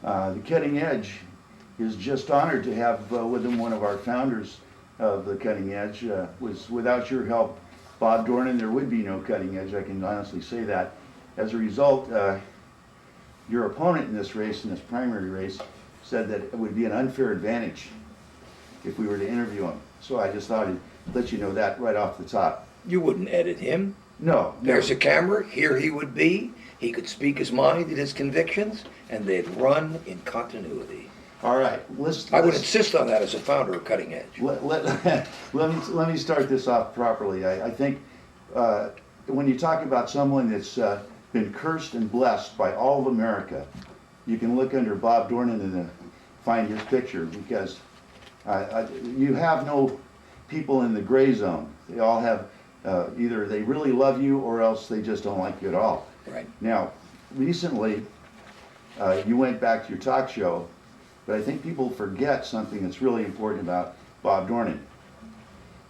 The Cutting Edge is just honored to have with him one of our founders of the Cutting Edge. Without your help, Bob Dornan, there would be no Cutting Edge. I can honestly say that. As a result, your opponent in this race, in this primary race, said that it would be an unfair advantage if we were to interview him. So I just thought I'd let you know that right off the top. You wouldn't edit him. No. There's a camera. Here he would be. He could speak his mind and his convictions, and they'd run in continuity. All right. I would insist on that as a founder of Cutting Edge. Let me start this off properly. I think when you talk about someone that's been cursed and blessed by all of America, you can look under Bob Dornan and find his picture, because you have no people in the gray zone. They all have either they really love you or else they just don't like you at all. Right. Now, recently, you went back to your talk show, but I think people forget something that's really important about Bob Dornan.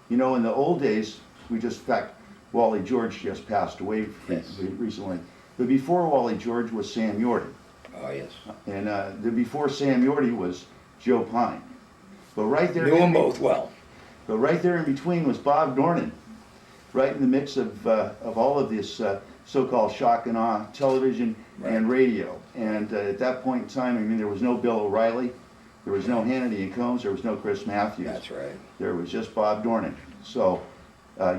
You know, in the old days, in fact, Wally George just passed away recently. But before Wally George was Sam Yorty. Oh, yes. And before Sam Yorty was Joe Pine. But right there, knew them both well. But right there in between was Bob Dornan, right in the mix of all of this so-called shock and awe television and radio. And at that point in time, I mean, there was no Bill O'Reilly, there was no Hannity and Combs, there was no Chris Matthews. That's right. There was just Bob Dornan. So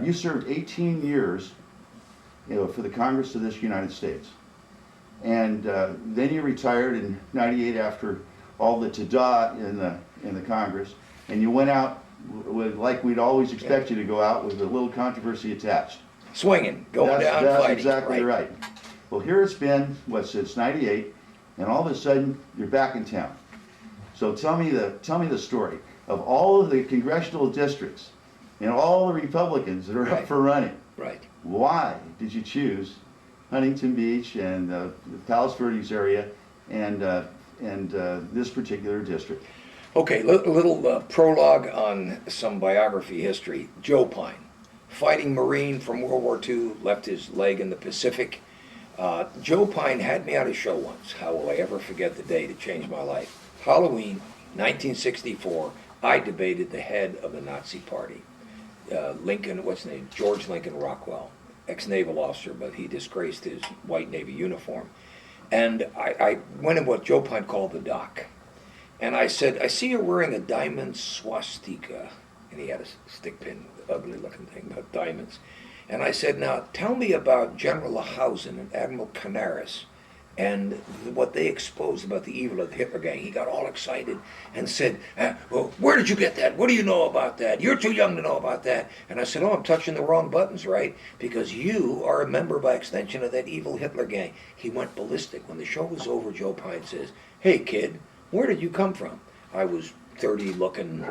you served 18 years, for the Congress of this United States. And then you retired in '98 after all the ta-da in the Congress, and you went out with, like we'd always expect you to go out, with a little controversy attached. Swinging, going down, that's fighting. Exactly right. Well, here it's been, since '98, and all of a sudden you're back in town. So tell me the story of all of the congressional districts and all the Republicans that are up for running. Right. Why did you choose Huntington Beach and the Palos Verdes area and this particular district? Okay, little prologue on some biography history. Joe Pine, fighting Marine from World War II, left his leg in the Pacific. Joe Pine had me on his show once. How will I ever forget the day that changed my life? Halloween, 1964, I debated the head of the Nazi Party. Lincoln, what's his name? George Lincoln Rockwell, ex-naval officer, but he disgraced his white Navy uniform. And I went in what Joe Pine called the dock. And I said, I see you're wearing a diamond swastika. And he had a stick pin, ugly looking thing, about diamonds. And I said, now tell me about General Lahausen and Admiral Canaris and what they exposed about the evil of the Hitler gang. He got all excited and said, well, where did you get that? What do you know about that? You're too young to know about that. And I said, oh, I'm touching the wrong buttons, right? Because you are a member by extension of that evil Hitler gang. He went ballistic. When the show was over, Joe Pine says, hey, kid, where did you come from? I was 30 looking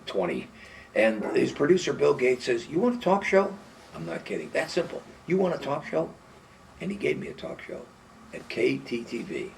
20. And his producer, Bill Gates, says, you want a talk show? I'm not kidding. That simple. You want a talk show? And he gave me a talk show at KTTV.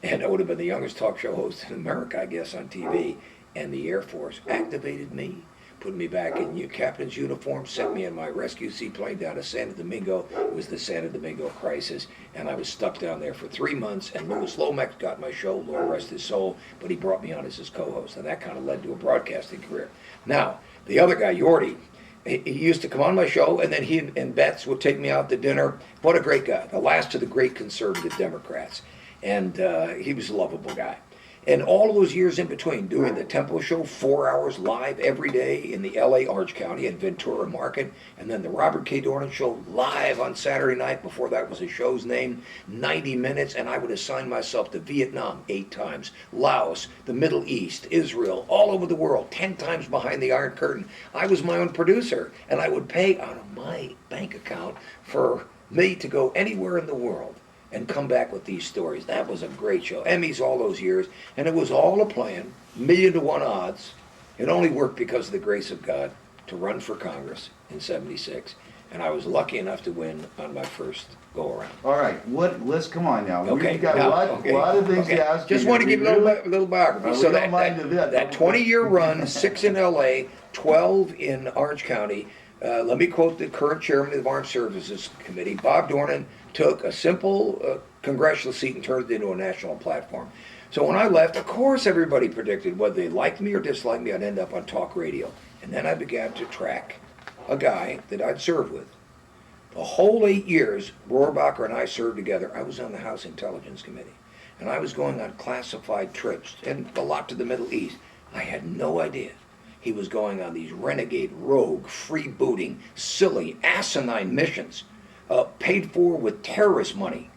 And I would have been the youngest talk show host in America, I guess, on TV. And the Air Force activated me, put me back in your captain's uniform, sent me in my rescue seaplane down to Santo Domingo. It was the Santo Domingo crisis. And I was stuck down there for 3 months. And Louis Lomax got my show, Lord rest his soul. But he brought me on as his co-host. And that kind of led to a broadcasting career. Now, the other guy, Yorty, he used to come on my show, and then he and Betts would take me out to dinner. What a great guy. The last of the great conservative Democrats. And he was a lovable guy. And all of those years in between, doing the Tempo Show, 4 hours live every day in the LA Orange County at Ventura Market, and then the Robert K. Dornan Show live on Saturday night, before that was the show's name, 90 minutes, and I would assign myself to Vietnam 8 times, Laos, the Middle East, Israel, all over the world, 10 times behind the Iron Curtain. I was my own producer, and I would pay out of my bank account for me to go anywhere in the world and come back with these stories. That was a great show. Emmys all those years, and it was all a plan, 1,000,000 to 1 odds. It only worked because of the grace of God to run for Congress in '76, and I was lucky enough to win on my first go-around. All right, let's come on now. Okay, We've got now, a lot of things to ask you. Just want to give you a little biography. So that 20-year run, 6 in LA, 12 in Orange County. Let me quote the current chairman of the Armed Services Committee. Bob Dornan took a simple congressional seat and turned it into a national platform. So when I left, of course everybody predicted whether they liked me or disliked me, I'd end up on talk radio. And then I began to track a guy that I'd served with. The whole 8 years Rohrabacher and I served together, I was on the House Intelligence Committee. And I was going on classified trips, and a lot to the Middle East. I had no idea he was going on these renegade, rogue, freebooting, silly, asinine missions, paid for with terrorist money,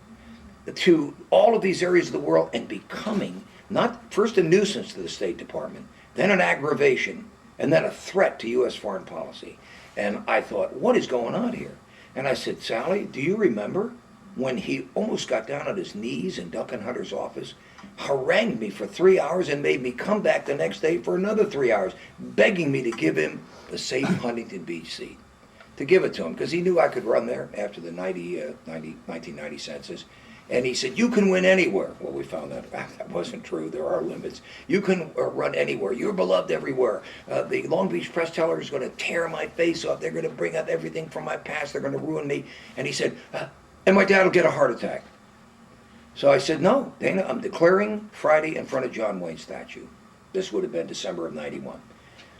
to all of these areas of the world, and becoming not first a nuisance to the State Department, then an aggravation, and then a threat to U.S. foreign policy. And I thought, what is going on here? And I said, Sally, do you remember when he almost got down on his knees in Duncan Hunter's office, harangued me for 3 hours, and made me come back the next day for another 3 hours, begging me to give him the safe Huntington Beach seat, to give it to him, because he knew I could run there after the 1990 census. And he said, you can win anywhere. Well, we found that that wasn't true. There are limits. You can run anywhere. You're beloved everywhere. The Long Beach press teller is going to tear my face off. They're going to bring up everything from my past. They're going to ruin me. And he said, and my dad will get a heart attack. So I said, no, Dana, I'm declaring Friday in front of John Wayne's statue. This would have been December of '91.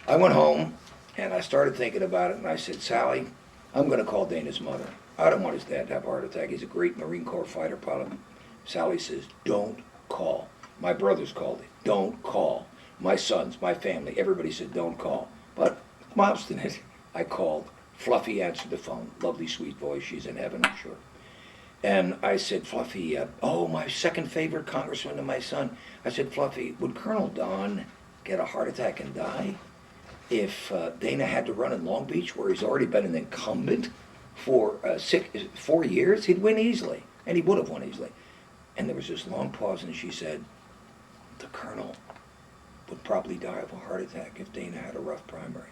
I went home, and I started thinking about it, and I said, Sally, I'm going to call Dana's mother. I don't want his dad to have a heart attack. He's a great Marine Corps fighter pilot. Sally says, don't call. My brothers called it. Don't call. My sons, my family, everybody said, don't call. But I'm obstinate. I called. Fluffy answered the phone. Lovely, sweet voice. She's in heaven, I'm sure. And I said, Fluffy, my second favorite congressman and my son. I said, Fluffy, would Colonel Don get a heart attack and die if Dana had to run in Long Beach, where he's already been an incumbent for 4 years? He'd win easily, and he would have won easily. And there was this long pause, and she said, the colonel would probably die of a heart attack if Dana had a rough primary.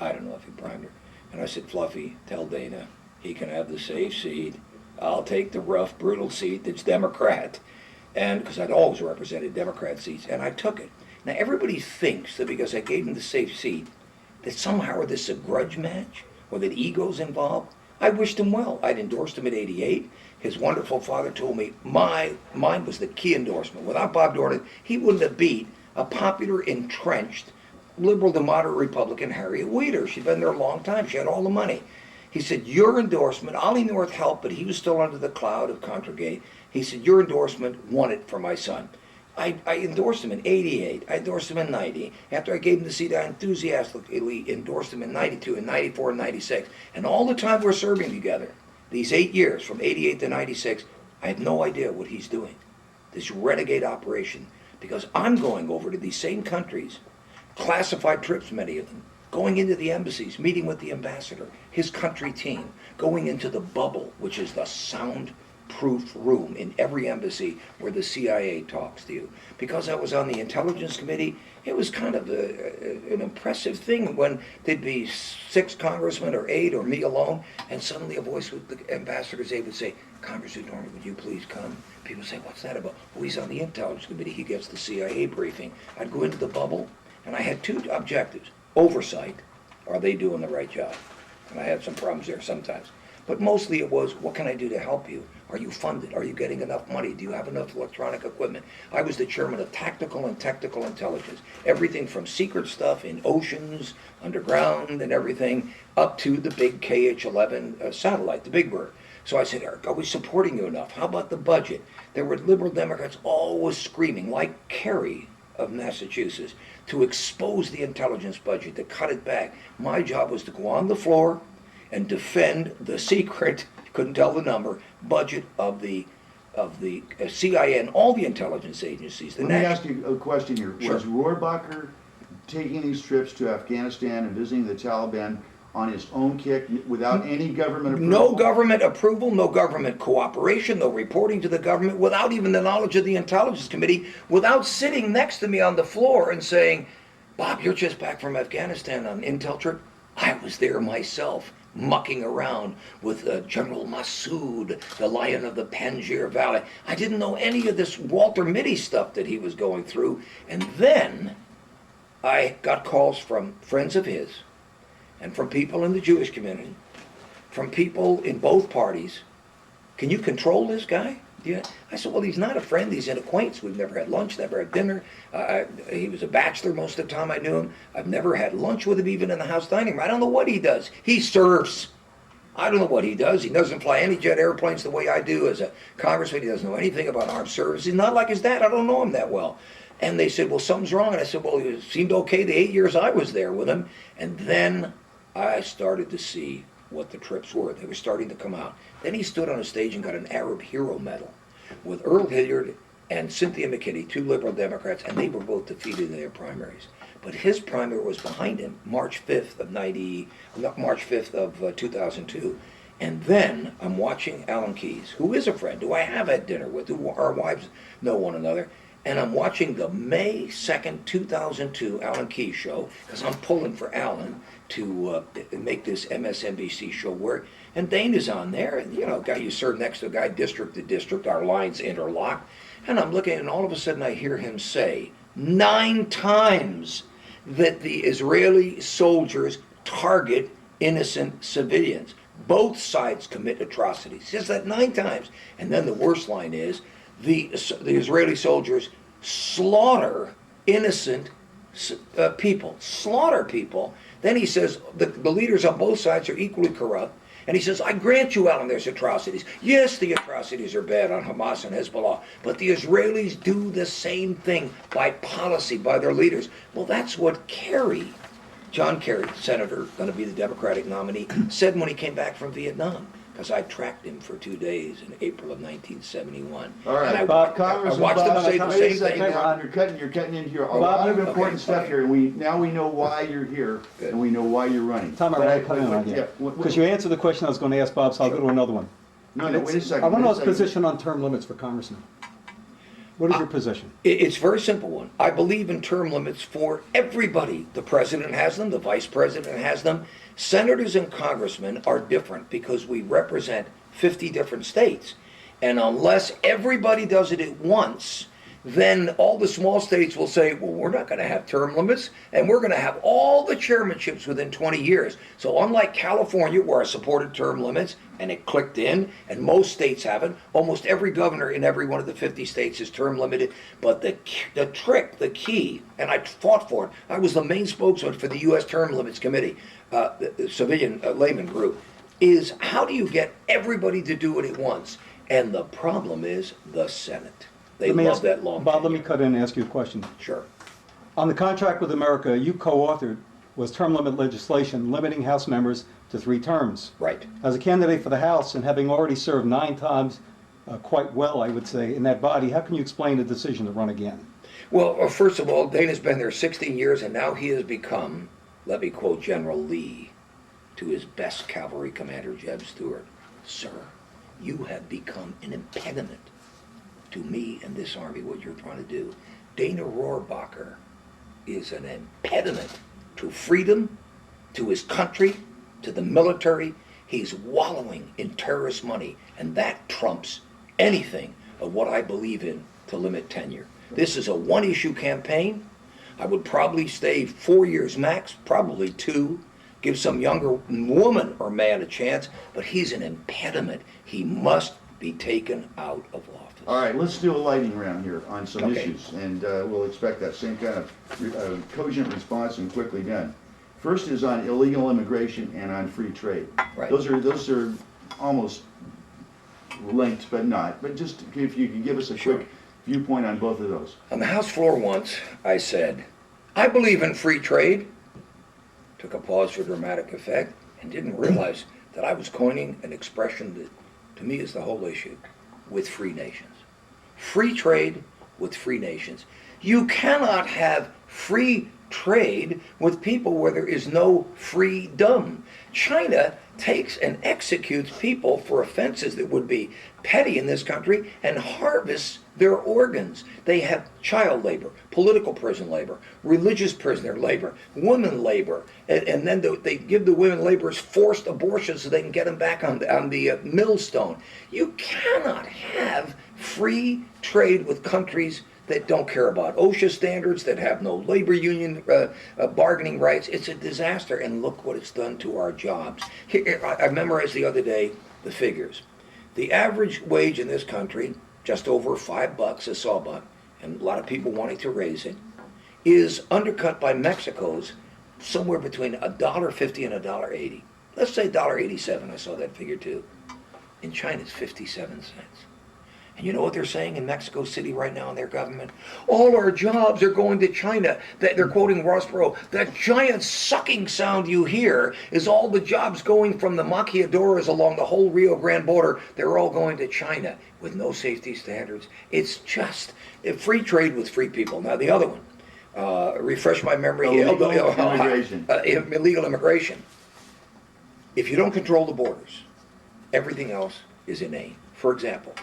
I don't know if he primed her. And I said, Fluffy, tell Dana he can have the safe seat. I'll take the rough, brutal seat that's Democrat. And because I'd always represented Democrat seats, and I took it. Now everybody thinks that because I gave him the safe seat, that somehow this is a grudge match, or that ego's involved. I wished him well. I'd endorsed him at '88. His wonderful father told me mine was the key endorsement. Without Bob Dornan, he wouldn't have beat a popular, entrenched, liberal to moderate Republican, Harriet Weeder. She'd been there a long time. She had all the money. He said, your endorsement, Ollie North helped, but he was still under the cloud of Contragate. He said, your endorsement won it for my son. I endorsed him in '88. I endorsed him in '90. After I gave him the seat, I enthusiastically endorsed him in '92, and '94, and '96. And all the time we're serving together, these 8 years, from '88 to '96, I have no idea what he's doing, this renegade operation, because I'm going over to these same countries, classified trips, many of them, going into the embassies, meeting with the ambassador, his country team, going into the bubble, which is the soundproof room in every embassy where the CIA talks to you. Because I was on the Intelligence Committee, it was kind of an impressive thing when there'd be 6 congressmen or 8 or me alone, and suddenly a voice with the ambassador's aide would say, Congressman Dornan, would you please come? People say, what's that about? Well, he's on the Intelligence Committee, he gets the CIA briefing. I'd go into the bubble, and I had 2 objectives. Oversight, are they doing the right job? And I had some problems there sometimes. But mostly it was, what can I do to help you? Are you funded? Are you getting enough money? Do you have enough electronic equipment? I was the chairman of tactical and technical intelligence. Everything from secret stuff in oceans, underground, and everything, up to the big KH-11 satellite, the Big Bird. So I said, Eric, are we supporting you enough? How about the budget? There were liberal Democrats always screaming, like Kerry of Massachusetts, to expose the intelligence budget, to cut it back. My job was to go on the floor and defend the secret, couldn't tell the number, budget of the CIA and all the intelligence agencies. Let me ask you a question here. Sure. Was Rohrabacher taking these trips to Afghanistan and visiting the Taliban on his own kick without any government approval? No government approval, no government cooperation, no reporting to the government, without even the knowledge of the Intelligence Committee, without sitting next to me on the floor and saying, Bob, you're just back from Afghanistan on an intel trip. I was there myself, mucking around with General Massoud, the Lion of the Panjshir Valley. I didn't know any of this Walter Mitty stuff that he was going through. And then I got calls from friends of his, and from people in the Jewish community, from people in both parties. Can you control this guy? Yeah. I said, well, he's not a friend. He's an acquaintance. We've never had lunch, never had dinner. He was a bachelor most of the time I knew him. I've never had lunch with him even in the house dining room. I don't know what he does. He surfs. I don't know what he does. He doesn't fly any jet airplanes the way I do as a congressman. He doesn't know anything about armed services. He's not like his dad. I don't know him that well. And they said, well, something's wrong. And I said, well, it seemed okay the 8 years I was there with him. And then I started to see what the trips were. They were starting to come out. Then he stood on a stage and got an Arab Hero Medal with Earl Hilliard and Cynthia McKinney, two liberal Democrats, and they were both defeated in their primaries. But his primary was behind him, March 5th of 2002. And then I'm watching Alan Keyes, who is a friend, who I have had dinner with, who our wives know one another. And I'm watching the May 2nd, 2002 Alan Keyes show, because I'm pulling for Alan to make this MSNBC show work. And Dana's on there, and you know, guy you serve next to a guy, district to district, our lines interlock. And I'm looking, and all of a sudden I hear him say 9 times that the Israeli soldiers target innocent civilians. Both sides commit atrocities. He says that 9 times. And then the worst line is, the Israeli soldiers slaughter innocent people. Slaughter people. Then he says the leaders on both sides are equally corrupt. And he says, I grant you, Alan, there's atrocities. Yes, the atrocities are bad on Hamas and Hezbollah, but the Israelis do the same thing by policy, by their leaders. Well, that's what Kerry, John Kerry, senator, going to be the Democratic nominee, said when he came back from Vietnam. Because I tracked him for 2 days in April of 1971. All right, and Bob, I watched him say the same thing. You're cutting into a lot of important stuff here. Now we know why you're here, and we know why you're running. Tom, I want to cut in on you. Because you answered the question I was going to ask Bob, so I'll go to another one. No, wait a second. I want to know his position on term limits for congressmen. What is your position? It's a very simple one. I believe in term limits for everybody. The president has them, the vice president has them. Senators and congressmen are different because we represent 50 different states. And unless everybody does it at once, then all the small states will say, well, we're not going to have term limits, and we're going to have all the chairmanships within 20 years. So unlike California, where I supported term limits, and it clicked in, and most states have it, almost every governor in every one of the 50 states is term limited. But the trick, the key, and I fought for it, I was the main spokesman for the U.S. Term Limits Committee, the civilian layman group, is how do you get everybody to do it at once? And the problem is the Senate. They love that long Bob, tenure. let me cut in and ask you a question. Sure. On the contract with America, you co-authored was term limit legislation limiting House members to 3 terms. Right. As a candidate for the House and having already served 9 times, quite well, I would say, in that body, how can you explain the decision to run again? Well, first of all, Dana's been there 16 years, and now he has become, let me quote General Lee, to his best cavalry commander, Jeb Stuart, sir, you have become an impediment to me and this army, what you're trying to do. Dana Rohrabacher is an impediment to freedom, to his country, to the military. He's wallowing in terrorist money, and that trumps anything of what I believe in to limit tenure. This is a one-issue campaign. I would probably stay 4 years max, probably 2, give some younger woman or man a chance, but he's an impediment. He must be taken out of office. All right, let's do a lightning round here on some Okay. issues, and we'll expect that same kind of cogent response and quickly done. First is on illegal immigration and on free trade. Right. Those are almost linked, but not. But just if you could give us a Sure. quick viewpoint on both of those. On the House floor once, I said, I believe in free trade. Took a pause for dramatic effect and didn't realize that I was coining an expression that to me is the whole issue, with free nations. Free trade with free nations. You cannot have free trade with people where there is no freedom. China takes and executes people for offenses that would be petty in this country and harvests their organs. They have child labor, political prison labor, religious prisoner labor, women labor, and then they give the women laborers forced abortions so they can get them back on the millstone. You cannot have free trade with countries that don't care about OSHA standards, that have no labor union bargaining rights. It's a disaster, and look what it's done to our jobs. Here, I memorized the other day the figures. The average wage in this country just over $5 a sawbuck, and a lot of people wanting to raise it, is undercut by Mexico's somewhere between $1.50 and $1.80. Let's say $1.87, I saw that figure too. In China, it's 57 cents. And you know what they're saying in Mexico City right now in their government? All our jobs are going to China. They're quoting Ross Perot. That giant sucking sound you hear is all the jobs going from the maquiladoras along the whole Rio Grande border. They're all going to China with no safety standards. It's just free trade with free people. Now the other one, refresh my memory. Illegal immigration. Illegal immigration. If you don't control the borders, everything else is inane. For example,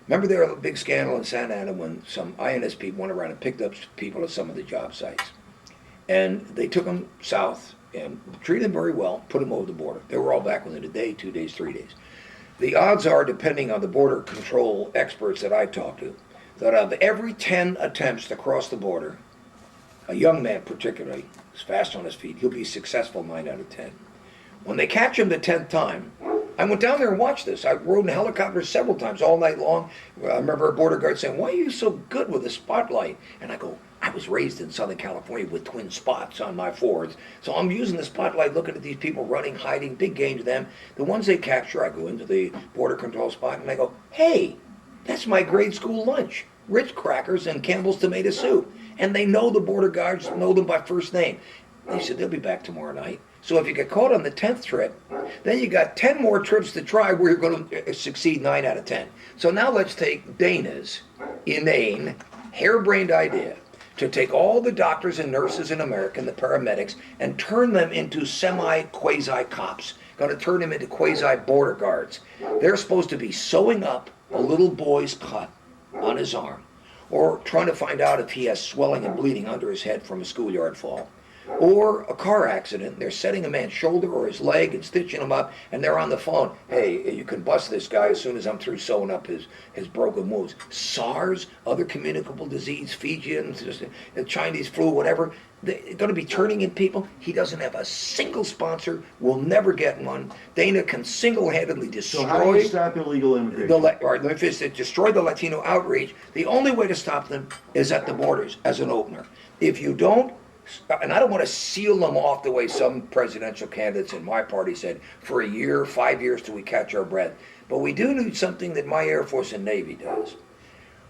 remember there was a big scandal in Santa Ana when some INS people went around and picked up people at some of the job sites. And they took them south and treated them very well, put them over the border. They were all back within a day, 2 days, 3 days. The odds are, depending on the border control experts that I talked to, that out of every 10 attempts to cross the border, a young man particularly, is fast on his feet, he'll be successful 9 out of 10. When they catch him the 10th time, I went down there and watched this. I rode in a helicopter several times all night long. I remember a border guard saying, "Why are you so good with the spotlight?" And I go, "I was raised in Southern California with twin spots on my Fords. So I'm using the spotlight looking at these people running, hiding, big game to them. The ones they capture, I go into the border control spot and I go, hey, that's my grade school lunch. Ritz crackers and Campbell's tomato soup." And they know the border guards, know them by first name. They said, "They'll be back tomorrow night." So if you get caught on the 10th trip, then you got 10 more trips to try where you're going to succeed 9 out of 10. So now let's take Dana's inane, harebrained idea to take all the doctors and nurses in America and the paramedics and turn them into semi-quasi cops. Going to turn them into quasi border guards. They're supposed to be sewing up a little boy's cut on his arm, or trying to find out if he has swelling and bleeding under his head from a schoolyard fall, or a car accident. They're setting a man's shoulder or his leg and stitching him up, and they're on the phone. "Hey, you can bust this guy as soon as I'm through sewing up his broken wounds." SARS, other communicable disease, Fijian, Chinese flu, whatever. They're going to be turning in people. He doesn't have a single sponsor, will never get one. Dana can single-handedly destroy... So how do you stop illegal immigration? All right, let me finish it. Destroy the Latino outreach. The only way to stop them is at the borders as an opener. If you don't, and I don't want to seal them off the way some presidential candidates in my party said, for a year, 5 years till we catch our breath. But we do need something that my Air Force and Navy does.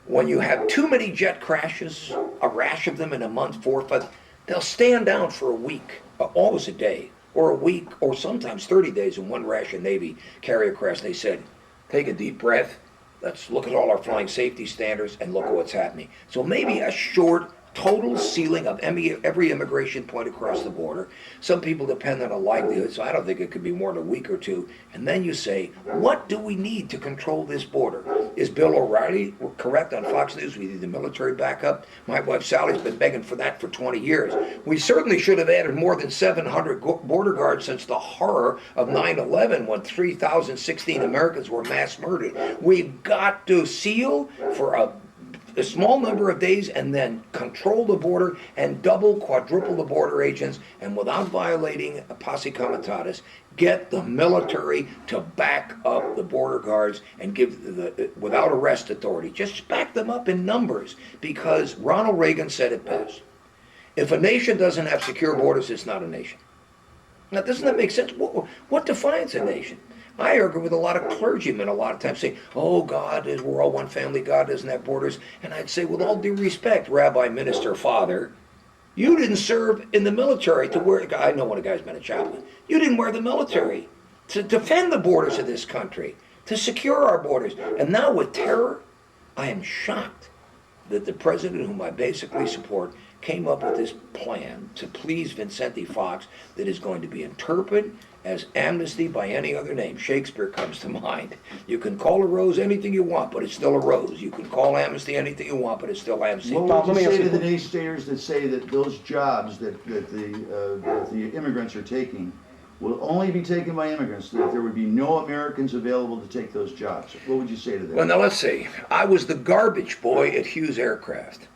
When you have too many jet crashes, a rash of them in a month, 4 or 5, they'll stand down for a week, always a day, or a week, or sometimes 30 days in one rash of Navy carrier crash. They said, take a deep breath, let's look at all our flying safety standards and look at what's happening. So maybe a short, total sealing of every immigration point across the border. Some people depend on a likelihood, so I don't think it could be more than a week or two. And then you say, what do we need to control this border? Is Bill O'Reilly correct on Fox News? We need the military backup. My wife Sally's been begging for that for 20 years. We certainly should have added more than 700 border guards since the horror of 9/11 when 3,016 Americans were mass murdered. We've got to seal for a small number of days and then control the border and double, quadruple the border agents, and without violating a posse comitatus, get the military to back up the border guards and give without arrest authority. Just back them up in numbers, because Ronald Reagan said it best. If a nation doesn't have secure borders, it's not a nation. Now, doesn't that make sense? What defines a nation? I argue with a lot of clergymen a lot of times saying, oh, God, we're all one family, God doesn't have borders. And I'd say, with all due respect, Rabbi, Minister, Father, you didn't serve in the military to wear, I know when a guy's been a chaplain, you didn't wear the military to defend the borders of this country, to secure our borders. And now with terror, I am shocked that the president, whom I basically support, came up with this plan to please Vincenti Fox that is going to be interpreted as amnesty by any other name. Shakespeare comes to mind. You can call a rose anything you want, but it's still a rose. You can call amnesty anything you want, but it's still amnesty. What would you say to the naysayers that say that those jobs that the immigrants are taking will only be taken by immigrants, that there would be no Americans available to take those jobs? What would you say to them? Well, now let's see. I was the garbage boy at Hughes Aircraft.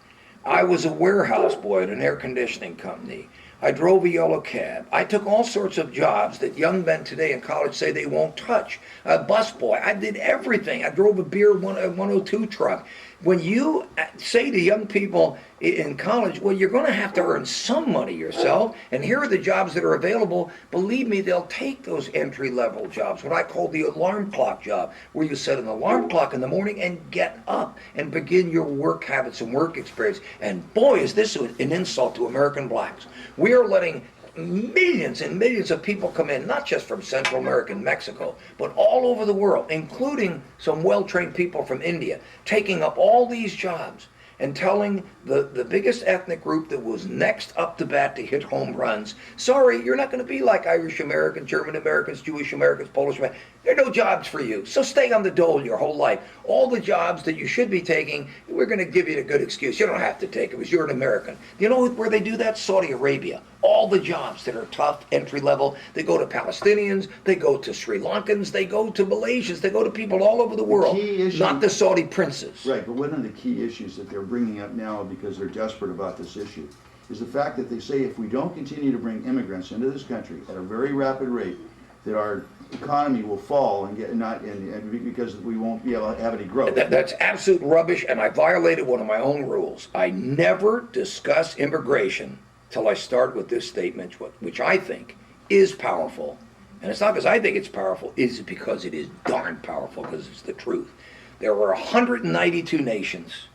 I was a warehouse boy at an air conditioning company. I drove a yellow cab. I took all sorts of jobs that young men today in college say they won't touch. A busboy. I did everything. I drove a beer 102 truck. When you say to young people in college, well, you're going to have to earn some money yourself, and here are the jobs that are available, believe me, they'll take those entry-level jobs, what I call the alarm clock job, where you set an alarm clock in the morning and get up and begin your work habits and work experience. And boy, is this an insult to American blacks. We are letting millions and millions of people come in, not just from Central America and Mexico, but all over the world, including some well-trained people from India, taking up all these jobs and telling the biggest ethnic group that was next up to bat to hit home runs, sorry, you're not going to be like Irish Americans, German Americans, Jewish Americans, Polish Americans. There are no jobs for you. So stay on the dole your whole life. All the jobs that you should be taking, we're going to give you a good excuse. You don't have to take it because you're an American. You know where they do that? Saudi Arabia. All the jobs that are tough, entry level, they go to Palestinians, they go to Sri Lankans, they go to Malaysians, they go to people all over the world, not the Saudi princes. Right, but one of the key issues that they're bringing up now, because they're desperate about this issue, is the fact that they say if we don't continue to bring immigrants into this country at a very rapid rate, that our economy will fall and get not and because we won't be able to have any growth. That's absolute rubbish, and I violated one of my own rules. I never discuss immigration till I start with this statement, which I think is powerful. And it's not because I think it's powerful, it's because it is darn powerful, because it's the truth. There were 192 nations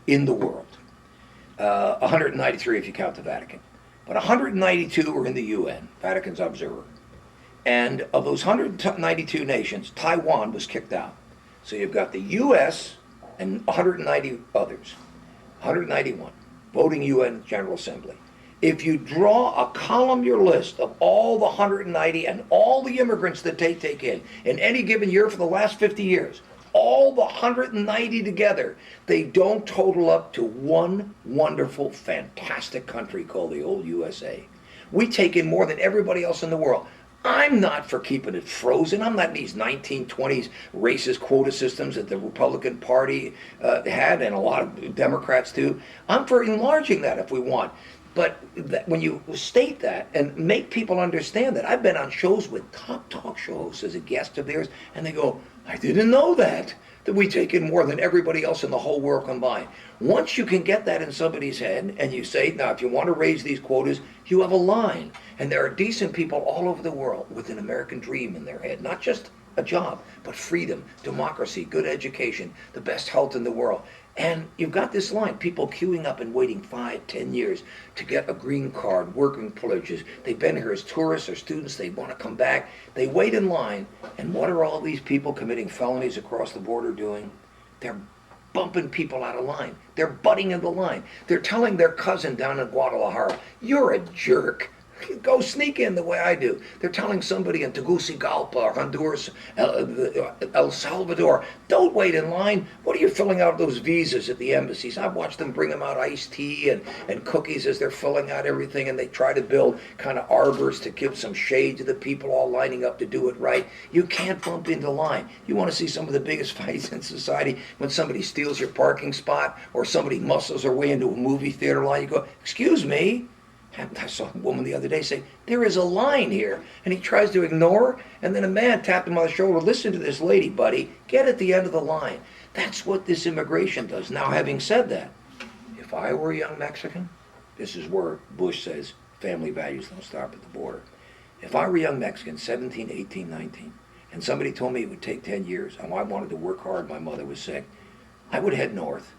in the world. 193 if you count the Vatican. But 192 were in the UN, Vatican's observer. And of those 192 nations, Taiwan was kicked out. So you've got the US and 190 others, 191, voting UN General Assembly. If you draw a column your list of all the 190 and all the immigrants that they take in any given year for the last 50 years, all the 190 together, they don't total up to one wonderful, fantastic country called the old USA. We take in more than everybody else in the world. I'm not for keeping it frozen. I'm not in these 1920s racist quota systems that the Republican Party had, and a lot of Democrats too. I'm for enlarging that if we want. But when you state that and make people understand that, I've been on shows with top talk show hosts as a guest of theirs, and they go, I didn't know that we take in more than everybody else in the whole world combined. Once you can get that in somebody's head, and you say, now if you want to raise these quotas, you have a line. And there are decent people all over the world with an American dream in their head, not just a job, but freedom, democracy, good education, the best health in the world. And you've got this line, people queuing up and waiting 5, 10 years to get a green card, working privileges. They've been here as tourists or students, they want to come back. They wait in line, and what are all these people committing felonies across the border doing? They're bumping people out of line. They're butting in the line. They're telling their cousin down in Guadalajara, you're a jerk. Go sneak in the way I do. They're telling somebody in Tegucigalpa or Honduras, El Salvador, don't wait in line. What are you filling out those visas at the embassies? I've watched them bring them out iced tea and cookies as they're filling out everything, and they try to build kind of arbors to give some shade to the people all lining up to do it right. You can't bump into line. You want to see some of the biggest fights in society when somebody steals your parking spot or somebody muscles their way into a movie theater line. You go, excuse me. I saw a woman the other day say, there is a line here. And he tries to ignore, and then a man tapped him on the shoulder, listen to this lady, buddy, get at the end of the line. That's what this immigration does. Now, having said that, if I were a young Mexican, this is where Bush says family values don't stop at the border. If I were a young Mexican, 17, 18, 19, and somebody told me it would take 10 years, and I wanted to work hard, my mother was sick, I would head north.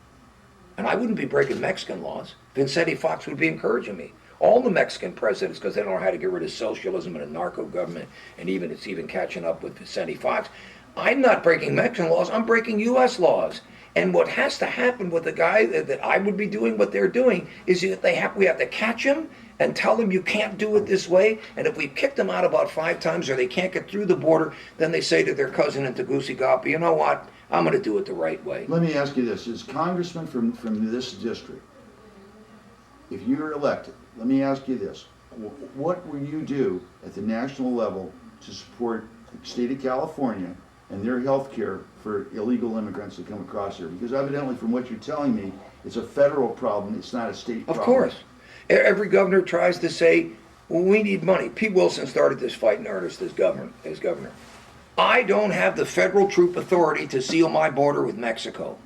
And I wouldn't be breaking Mexican laws. Vincetti Fox would be encouraging me. All the Mexican presidents, because they don't know how to get rid of socialism and a narco government, and it's even catching up with Vicente Fox. I'm not breaking Mexican laws, I'm breaking U.S. laws. And what has to happen with the guy that I would be doing what they're doing is that we have to catch him and tell them you can't do it this way. And if we've kicked them out about 5 times or they can't get through the border, then they say to their cousin in Tegucigalpa, you know what, I'm going to do it the right way. Let me ask you this, as congressman from this district, if you're elected, let me ask you this. What will you do at the national level to support the state of California and their health care for illegal immigrants that come across here? Because evidently from what you're telling me It's a federal problem, it's not a state Of problem. course. Every governor tries to say, well, we need money. Pete Wilson started this fight in earnest as governor. I don't have the federal troop authority to seal my border with Mexico.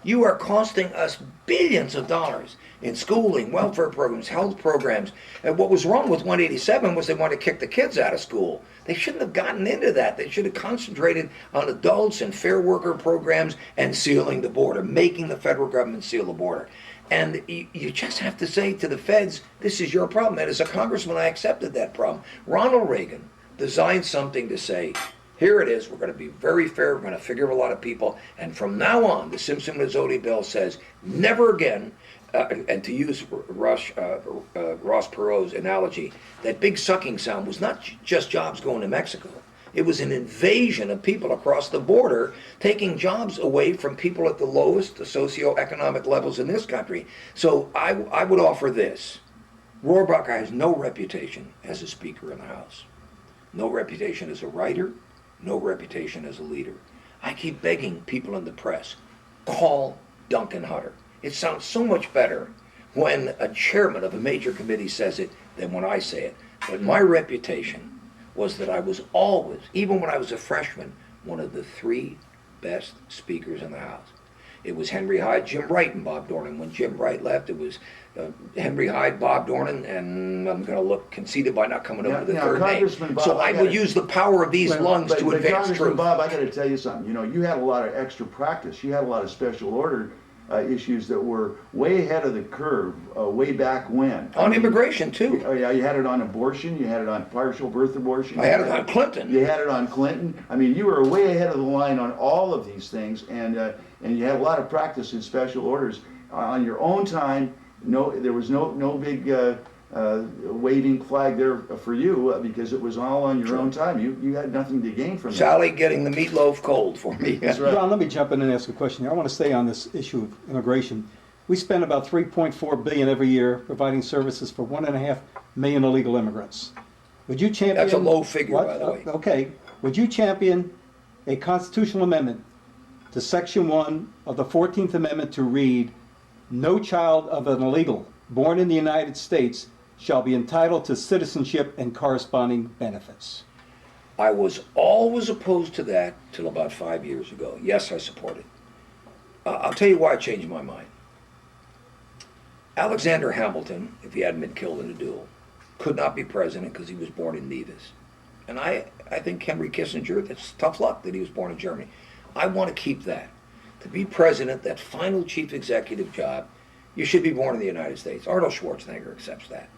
You are costing us billions of dollars in schooling, welfare programs, health programs. And what was wrong with 187 was they wanted to kick the kids out of school. They shouldn't have gotten into that. They should have concentrated on adults and fair worker programs and sealing the border, making the federal government seal the border. And you just have to say to the feds, this is your problem. And as a congressman, I accepted that problem. Ronald Reagan designed something to say, here it is, we're going to be very fair, we're going to figure a lot of people, and from now on, the Simpson-Mazzotti bill says, never again, and to use Ross Perot's analogy, that big sucking sound was not just jobs going to Mexico. It was an invasion of people across the border, taking jobs away from people at the lowest socioeconomic levels in this country. So I would offer this. Rohrabacher has no reputation as a speaker in the House, no reputation as a writer, no reputation as a leader. I keep begging people in the press, call Duncan Hutter. It sounds so much better when a chairman of a major committee says it than when I say it. But my reputation was that I was always, even when I was a freshman, one of the three best speakers in the House. It was Henry Hyde, Jim Wright, and Bob Dornan. When Jim Wright left, it was Henry Hyde, Bob Dornan, and I'm going to look conceited by not coming up with the third name. Bob, so I will use the power of these lungs to advance Congressman truth. Bob, I got to tell you something. You know, you had a lot of extra practice. You had a lot of special order issues that were way ahead of the curve, way back when. On immigration, too. Oh, yeah, you had it on abortion. You had it on partial birth abortion. I had it on Clinton. You had it on Clinton. I mean, you were way ahead of the line on all of these things, and you had a lot of practice in special orders on your own time. No, there was no big waving flag there for you because it was all on your own time. You had nothing to gain from it. Sally getting the meatloaf cold for me. That's right. John, let me jump in and ask a question here. I want to stay on this issue of immigration. We spend about $3.4 billion every year providing services for 1.5 million illegal immigrants. Would you champion? That's a low figure, What? by the way. Okay. Would you champion a constitutional amendment to Section 1 of the 14th Amendment to read, "No child of an illegal born in the United States shall be entitled to citizenship and corresponding benefits"? I was always opposed to that till about 5 years ago. Yes, I support it. I'll tell you why I changed my mind. Alexander Hamilton, if he hadn't been killed in a duel, could not be president because he was born in Nevis. And I think Henry Kissinger, that's tough luck that he was born in Germany. I want to keep that. To be president, that final chief executive job, you should be born in the United States. Arnold Schwarzenegger accepts that.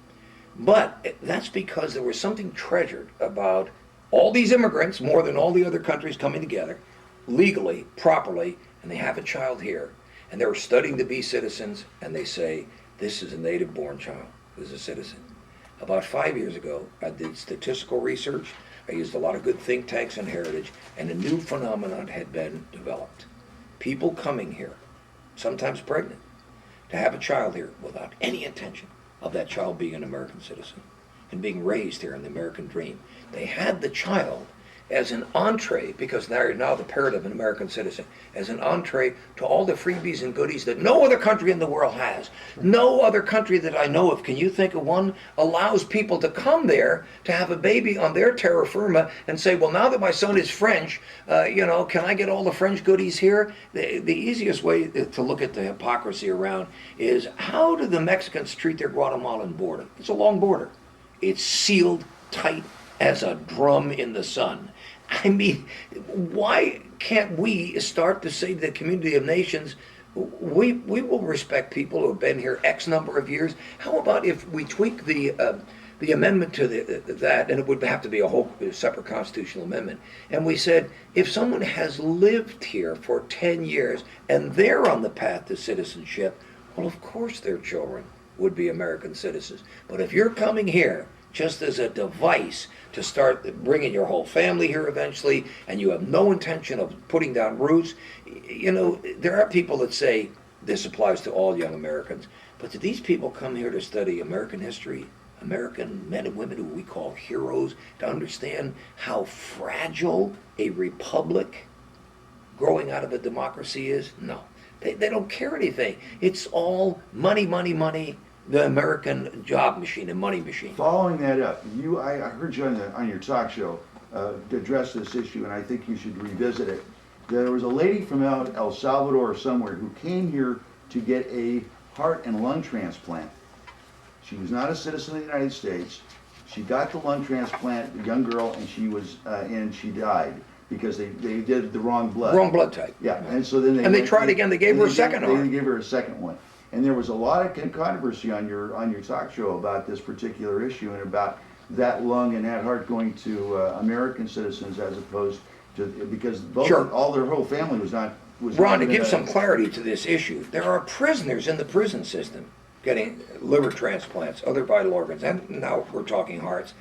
But that's because there was something treasured about all these immigrants, more than all the other countries coming together, legally, properly, and they have a child here. And they're studying to be citizens, and they say, this is a native-born child who's a citizen. About 5 years ago, I did statistical research. I used a lot of good think tanks and heritage, and a new phenomenon had been developed. People coming here, sometimes pregnant, to have a child here without any intention of that child being an American citizen and being raised here in the American dream. They had the child as an entree, because they're now the parent of an American citizen, as an entree to all the freebies and goodies that no other country in the world has. No other country that I know of, can you think of one, allows people to come there to have a baby on their terra firma and say, well, now that my son is French, can I get all the French goodies here? The easiest way to look at the hypocrisy around is, how do the Mexicans treat their Guatemalan border? It's a long border. It's sealed tight as a drum in the sun. I mean, why can't we start to say to the community of nations, we will respect people who have been here X number of years? How about if we tweak the amendment to that, and it would have to be a whole separate constitutional amendment, and we said, if someone has lived here for 10 years and they're on the path to citizenship, well, of course their children would be American citizens. But if you're coming here just as a device to start bringing your whole family here eventually, and you have no intention of putting down roots, there are people that say this applies to all young Americans, but do these people come here to study American history, American men and women who we call heroes, to understand how fragile a republic growing out of a democracy is? No. They don't care anything. It's all money, money, money. The American job machine and money machine. Following that up, I heard you on your talk show to address this issue, and I think you should revisit it. There was a lady from El Salvador or somewhere who came here to get a heart and lung transplant. She was not a citizen of the United States. She got the lung transplant, a young girl, and she died because they did the wrong blood. Wrong blood type. Yeah, and so then they tried again. They gave her a second heart. They gave her a second one. And there was a lot of controversy on your talk show about this particular issue and about that lung and that heart going to American citizens as opposed to, because all their whole family was not. Ron, to give some clarity to this issue, there are prisoners in the prison system getting liver transplants, other vital organs, and now we're talking hearts.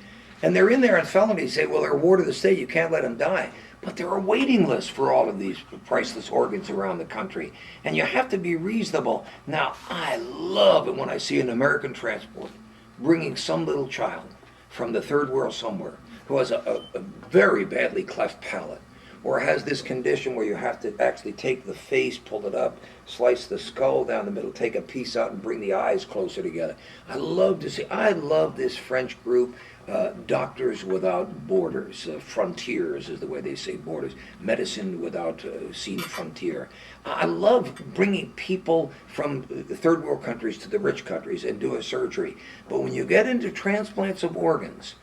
And they're in there on felonies, say, well, they're a ward of the state, you can't let them die. But there are waiting lists for all of these priceless organs around the country. And you have to be reasonable. Now, I love it when I see an American transport bringing some little child from the third world somewhere who has a very badly cleft palate, or has this condition where you have to actually take the face, pull it up, slice the skull down the middle, take a piece out and bring the eyes closer together. I love this French group, Doctors Without Borders, Frontiers is the way they say borders, Medicine Without Sin Frontier. I love bringing people from the third world countries to the rich countries and do a surgery. But when you get into transplants of organs,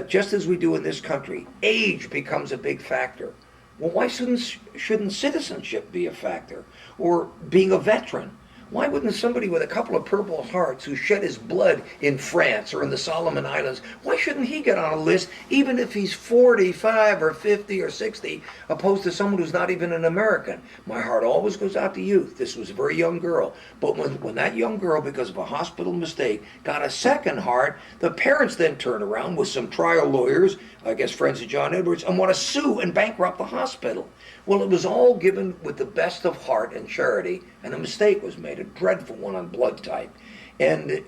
just as we do in this country, age becomes a big factor. Well, why shouldn't citizenship be a factor? Or being a veteran? Why wouldn't somebody with a couple of Purple Hearts who shed his blood in France or in the Solomon Islands, why shouldn't he get on a list even if he's 45 or 50 or 60, opposed to someone who's not even an American? My heart always goes out to youth. This was a very young girl. But when that young girl, because of a hospital mistake, got a second heart, the parents then turn around with some trial lawyers, I guess friends of John Edwards, and want to sue and bankrupt the hospital. Well, it was all given with the best of heart and charity, and a mistake was made, a dreadful one on blood type. And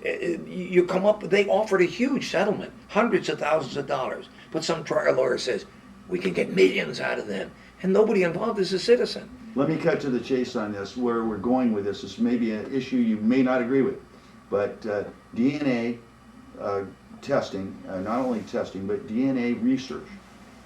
you come up, they offered a huge settlement, hundreds of thousands of dollars. But some trial lawyer says, we can get millions out of them, and nobody involved is a citizen. Let me cut to the chase on this, where we're going with this. This may be an issue you may not agree with, but DNA testing, not only testing, but DNA research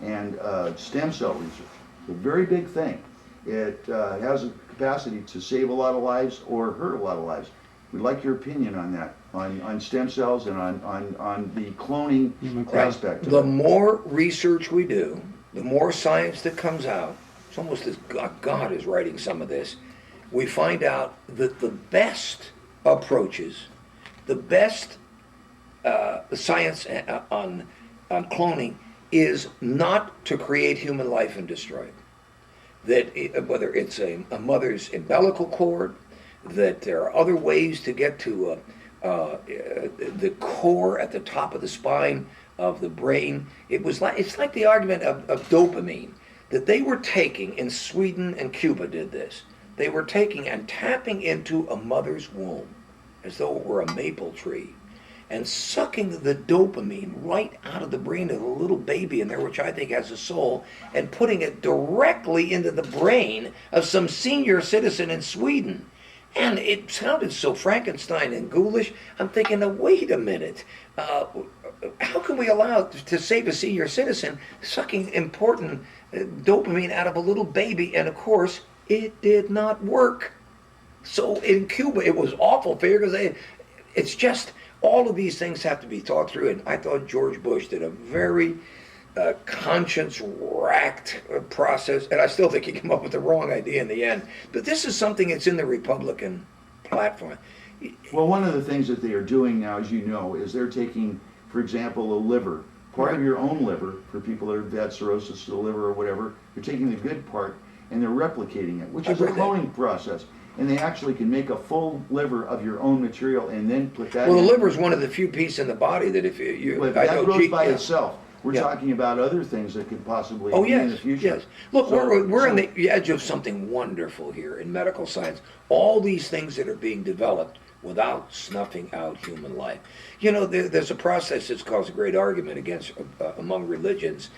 and stem cell research. A very big thing. It has a capacity to save a lot of lives or hurt a lot of lives. We'd like your opinion on that, on stem cells and on the cloning aspect. The more research we do, the more science that comes out, it's almost as God is writing some of this, we find out that the best approaches, the best science on cloning is not to create human life and destroy it. That whether it's a mother's umbilical cord, that there are other ways to get to the core at the top of the spine of the brain. It's like the argument of dopamine that they were taking in Sweden, and Cuba did this. They were taking and tapping into a mother's womb as though it were a maple tree, and sucking the dopamine right out of the brain of the little baby in there, which I think has a soul, and putting it directly into the brain of some senior citizen in Sweden. And it sounded so Frankenstein and ghoulish. I'm thinking, wait a minute. How can we allow to save a senior citizen sucking important dopamine out of a little baby? And of course, it did not work. So in Cuba, it was awful fair because it's just, all of these things have to be thought through, and I thought George Bush did a very conscience-racked process, and I still think he came up with the wrong idea in the end. But this is something that's in the Republican platform. Well, one of the things that they are doing now, as you know, is they're taking, for example, a liver, part of your own liver, for people that have had cirrhosis of the liver or whatever, they're taking the good part and they're replicating it, which is a cloning process. And they actually can make a full liver of your own material and then put that in. Well, the liver is one of the few pieces in the body that if that grows by itself. We're talking about other things that could possibly be in the future. Yes. Look, we're on the edge of something wonderful here in medical science. All these things that are being developed without snuffing out human life. You know, there's a process that's caused a great argument against among religions.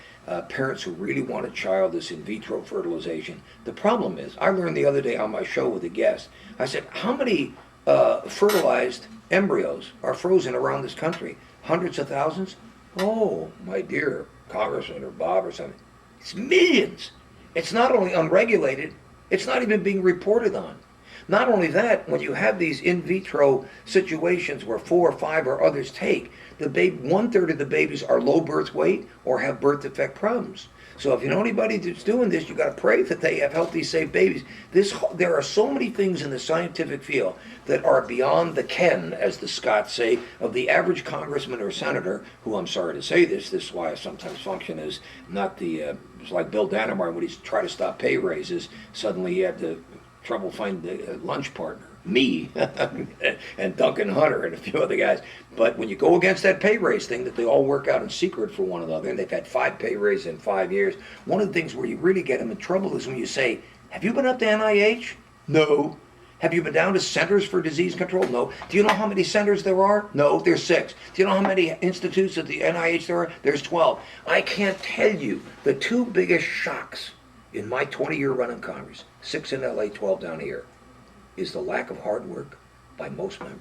Parents who really want a child, this in vitro fertilization. The problem is, I learned the other day on my show with a guest, I said, how many fertilized embryos are frozen around this country? Hundreds of thousands? Oh, my dear Congressman or Bob or something, it's millions. It's not only unregulated, it's not even being reported on. Not only that, when you have these in vitro situations where 4 or 5 or others take, the baby, 1/3 of the babies are low birth weight or have birth defect problems. So if you know anybody that's doing this, you got to pray that they have healthy, safe babies. There are so many things in the scientific field that are beyond the ken, as the Scots say, of the average congressman or senator, who, I'm sorry to say this is why I sometimes function as not the, it's like Bill Dannemar when he's tried to stop pay raises, suddenly he had to trouble finding a lunch partner, me, and Duncan Hunter and a few other guys. But when you go against that pay raise thing that they all work out in secret for one another, and they've had 5 pay raises in 5 years, one of the things where you really get them in trouble is when you say, have you been up to NIH? No. Have you been down to Centers for Disease Control? No. Do you know how many centers there are? No, there's 6. Do you know how many institutes at the NIH there are? There's 12. I can't tell you the 2 biggest shocks in my 20-year run in Congress, 6 in LA, 12 down here, is the lack of hard work by most members.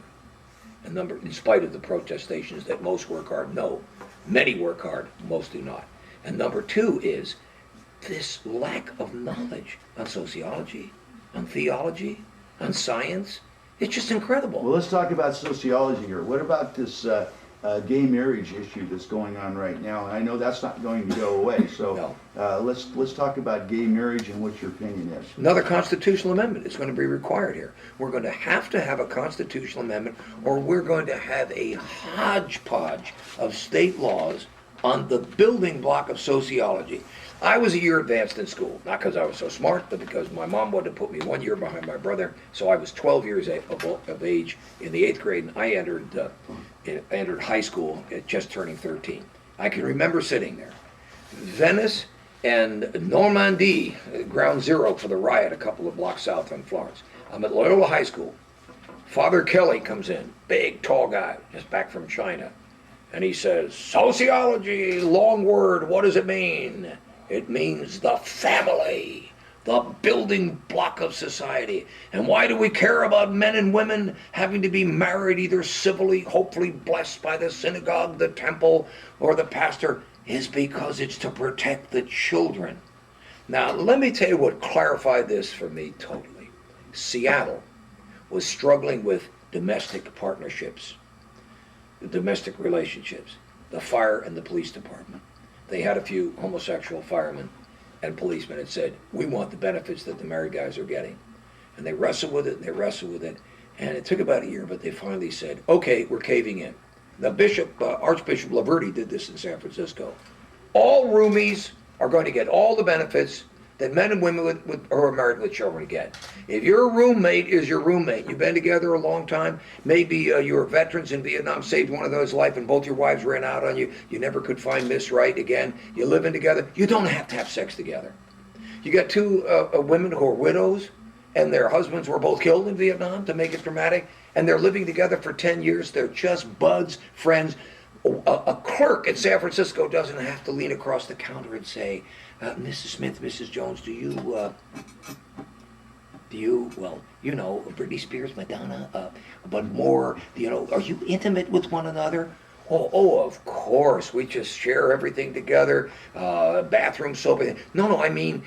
And in spite of the protestations that most work hard, no. Many work hard, most do not. And number 2 is this lack of knowledge on sociology, on theology, on science. It's just incredible. Well, let's talk about sociology here. What about this gay marriage issue that's going on right now? And I know that's not going to go away. So let's talk about gay marriage and what your opinion is. Another constitutional amendment is going to be required here. We're going to have a constitutional amendment, or we're going to have a hodgepodge of state laws on the building block of sociology. I was a year advanced in school, not because I was so smart, but because my mom wanted to put me 1 year behind my brother. So I was 12 years of age in the 8th grade, and I entered high school at just turning 13. I can remember sitting there. Venice and Normandy, ground zero for the riot a couple of blocks south on Florence. I'm at Loyola High School. Father Kelly comes in, big, tall guy, just back from China. And he says, sociology, long word, what does it mean? It means the family, the building block of society. And why do we care about men and women having to be married either civilly, hopefully blessed by the synagogue, the temple, or the pastor? Is because it's to protect the children. Now, let me tell you what clarified this for me totally. Seattle was struggling with domestic partnerships, domestic relationships, the fire and the police department. They had a few homosexual firemen and policemen that said, we want the benefits that the married guys are getting. And they wrestled with it, and they wrestled with it, and it took about a year, but they finally said, okay, we're caving in. The Archbishop Laverty did this in San Francisco. All roomies are going to get all the benefits that men and women who are married with children get. If your roommate is your roommate, you've been together a long time, maybe you were veterans in Vietnam, saved one of those life, and both your wives ran out on you, you never could find Miss Right again, you're living together, you don't have to have sex together. You got 2 women who are widows, and their husbands were both killed in Vietnam, to make it dramatic, and they're living together for 10 years, they're just buds, friends. A clerk in San Francisco doesn't have to lean across the counter and say, Mrs. Smith, Mrs. Jones, do you, well, you know, Britney Spears, Madonna, but more, you know, are you intimate with one another? Oh, of course, we just share everything together, bathroom soap. No, I mean,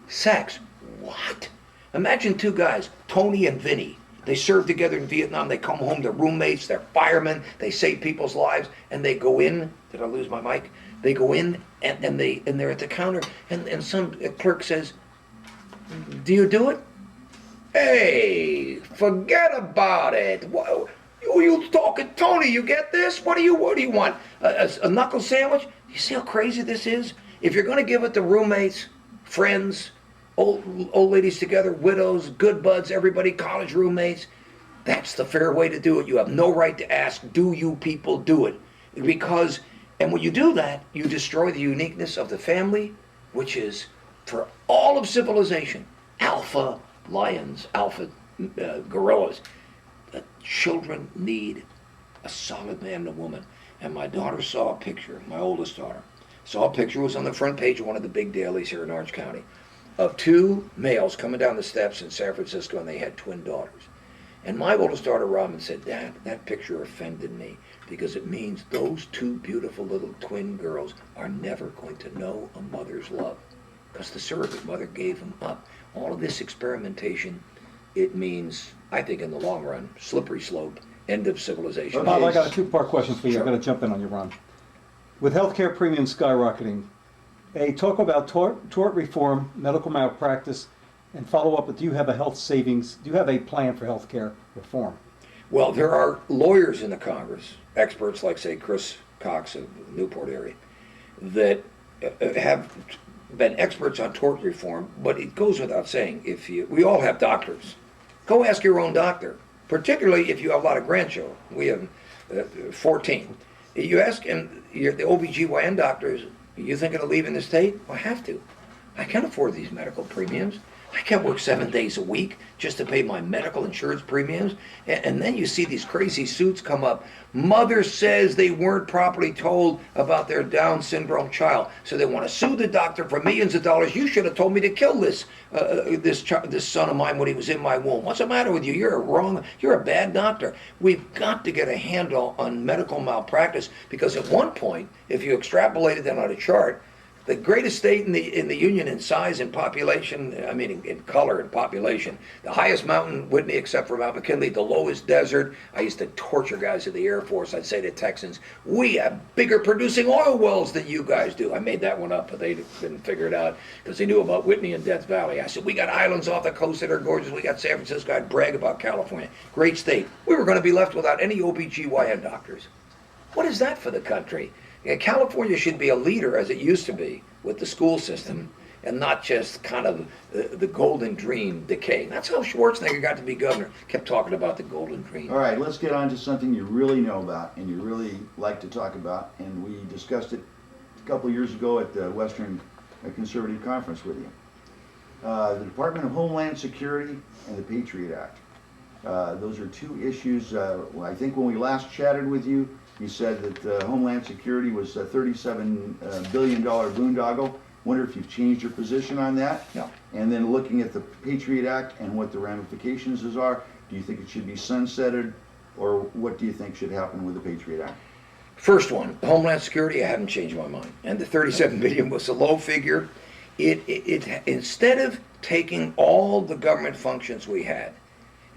sex. What? Imagine 2 guys, Tony and Vinny. They served together in Vietnam. They come home, they're roommates, they're firemen, they save people's lives, and they go in. Did I lose my mic? They go in and they're at the counter, and some clerk says, "Do you do it?" Hey, forget about it. What, you talking, Tony? You get this? What do you want? A knuckle sandwich? You see how crazy this is? If you're going to give it to roommates, friends, old ladies together, widows, good buds, everybody, college roommates, that's the fair way to do it. You have no right to ask, do you people do it? Because, and when you do that, you destroy the uniqueness of the family, which is, for all of civilization, alpha lions, alpha gorillas. Children need a solid man and a woman. And my daughter saw a picture, my oldest daughter, saw a picture, it was on the front page of one of the big dailies here in Orange County, of two males coming down the steps in San Francisco, and they had twin daughters. And my oldest daughter, Robin, said, Dad, that picture offended me because it means those two beautiful little twin girls are never going to know a mother's love because the surrogate mother gave them up. All of this experimentation, it means, I think in the long run, slippery slope, end of civilization. Okay. Bob, I got a two-part question for you. Sure. I'm going to jump in on you, Ron. With healthcare premiums skyrocketing, talk about tort reform, medical malpractice, and follow up with, do you have a health savings, do you have a plan for healthcare reform? Well, there are lawyers in the Congress, experts like, say, Chris Cox of the Newport area, that have been experts on tort reform, but it goes without saying, we all have doctors. Go ask your own doctor, particularly if you have a lot of grandchildren. We have 14. You ask him, the OBGYN doctors, are you thinking of leaving the state? I have to. I can't afford these medical premiums. I can't work 7 days a week just to pay my medical insurance premiums. And then you see these crazy suits come up. Mother says they weren't properly told about their Down syndrome child, so they want to sue the doctor for millions of dollars. You should have told me to kill this son of mine when he was in my womb. What's the matter with you? You're a bad doctor. We've got to get a handle on medical malpractice, because at one point, if you extrapolated that on a chart, the greatest state in the union in size and population, I mean in color and population, the highest mountain, Whitney, except for Mount McKinley, the lowest desert. I used to torture guys in the Air Force. I'd say to Texans, we have bigger producing oil wells than you guys do. I made that one up, but they didn't figure it out because they knew about Whitney and Death Valley. I said, we got islands off the coast that are gorgeous. We got San Francisco. I'd brag about California. Great state. We were going to be left without any OBGYN doctors. What is that for the country? California should be a leader, as it used to be, with the school system, and not just kind of the golden dream decaying. That's how Schwarzenegger got to be governor. Kept talking about the golden dream. All right, let's get on to something you really know about and you really like to talk about, and we discussed it a couple of years ago at the Western Conservative Conference with you. The Department of Homeland Security and the Patriot Act. Those are two issues. I think when we last chatted with you, you said that Homeland Security was a $37 billion boondoggle. Wonder if you've changed your position on that? No. And then looking at the Patriot Act and what the ramifications are, do you think it should be sunsetted, or what do you think should happen with the Patriot Act? First one, Homeland Security, I haven't changed my mind. And the 37 billion was a low figure. It instead of taking all the government functions we had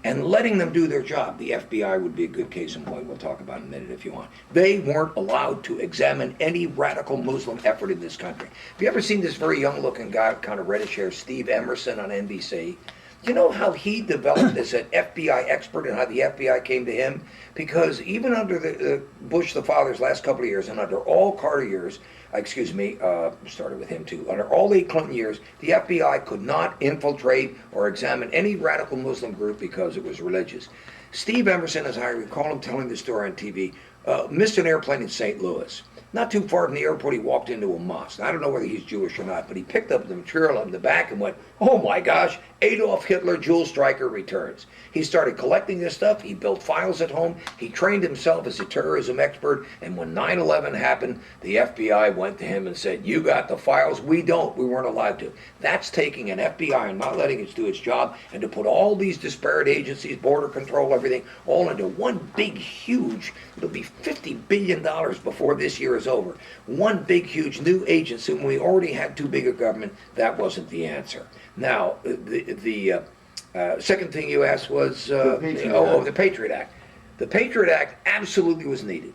and letting them do their job, the FBI would be a good case in point. We'll talk about it in a minute if you want. They weren't allowed to examine any radical Muslim effort in this country. Have you ever seen this very young-looking guy, kind of reddish hair, Steve Emerson on NBC? Do you know how he developed as an FBI expert and how the FBI came to him? Because even under the Bush the father's last couple of years, and under all Carter years, started with him too, under all 8 Clinton years, the FBI could not infiltrate or examine any radical Muslim group because it was religious. Steve Emerson, as I recall him telling the story on TV, missed an airplane in St. Louis. Not too far from the airport, he walked into a mosque. I don't know whether he's Jewish or not, but he picked up the material in the back and went, oh my gosh, Adolf Hitler Jewel Striker returns. He started collecting this stuff. He built files at home. He trained himself as a terrorism expert. And when 9/11 happened, the FBI went to him and said, you got the files. We don't. We weren't allowed to. That's taking an FBI and not letting it do its job, and to put all these disparate agencies, border control, everything, all into one big, huge, it'll be $50 billion before this year is over. One big, huge new agency. When we already had too big a government, that wasn't the answer. Now, the second thing you asked was the Patriot Act. The Patriot Act absolutely was needed.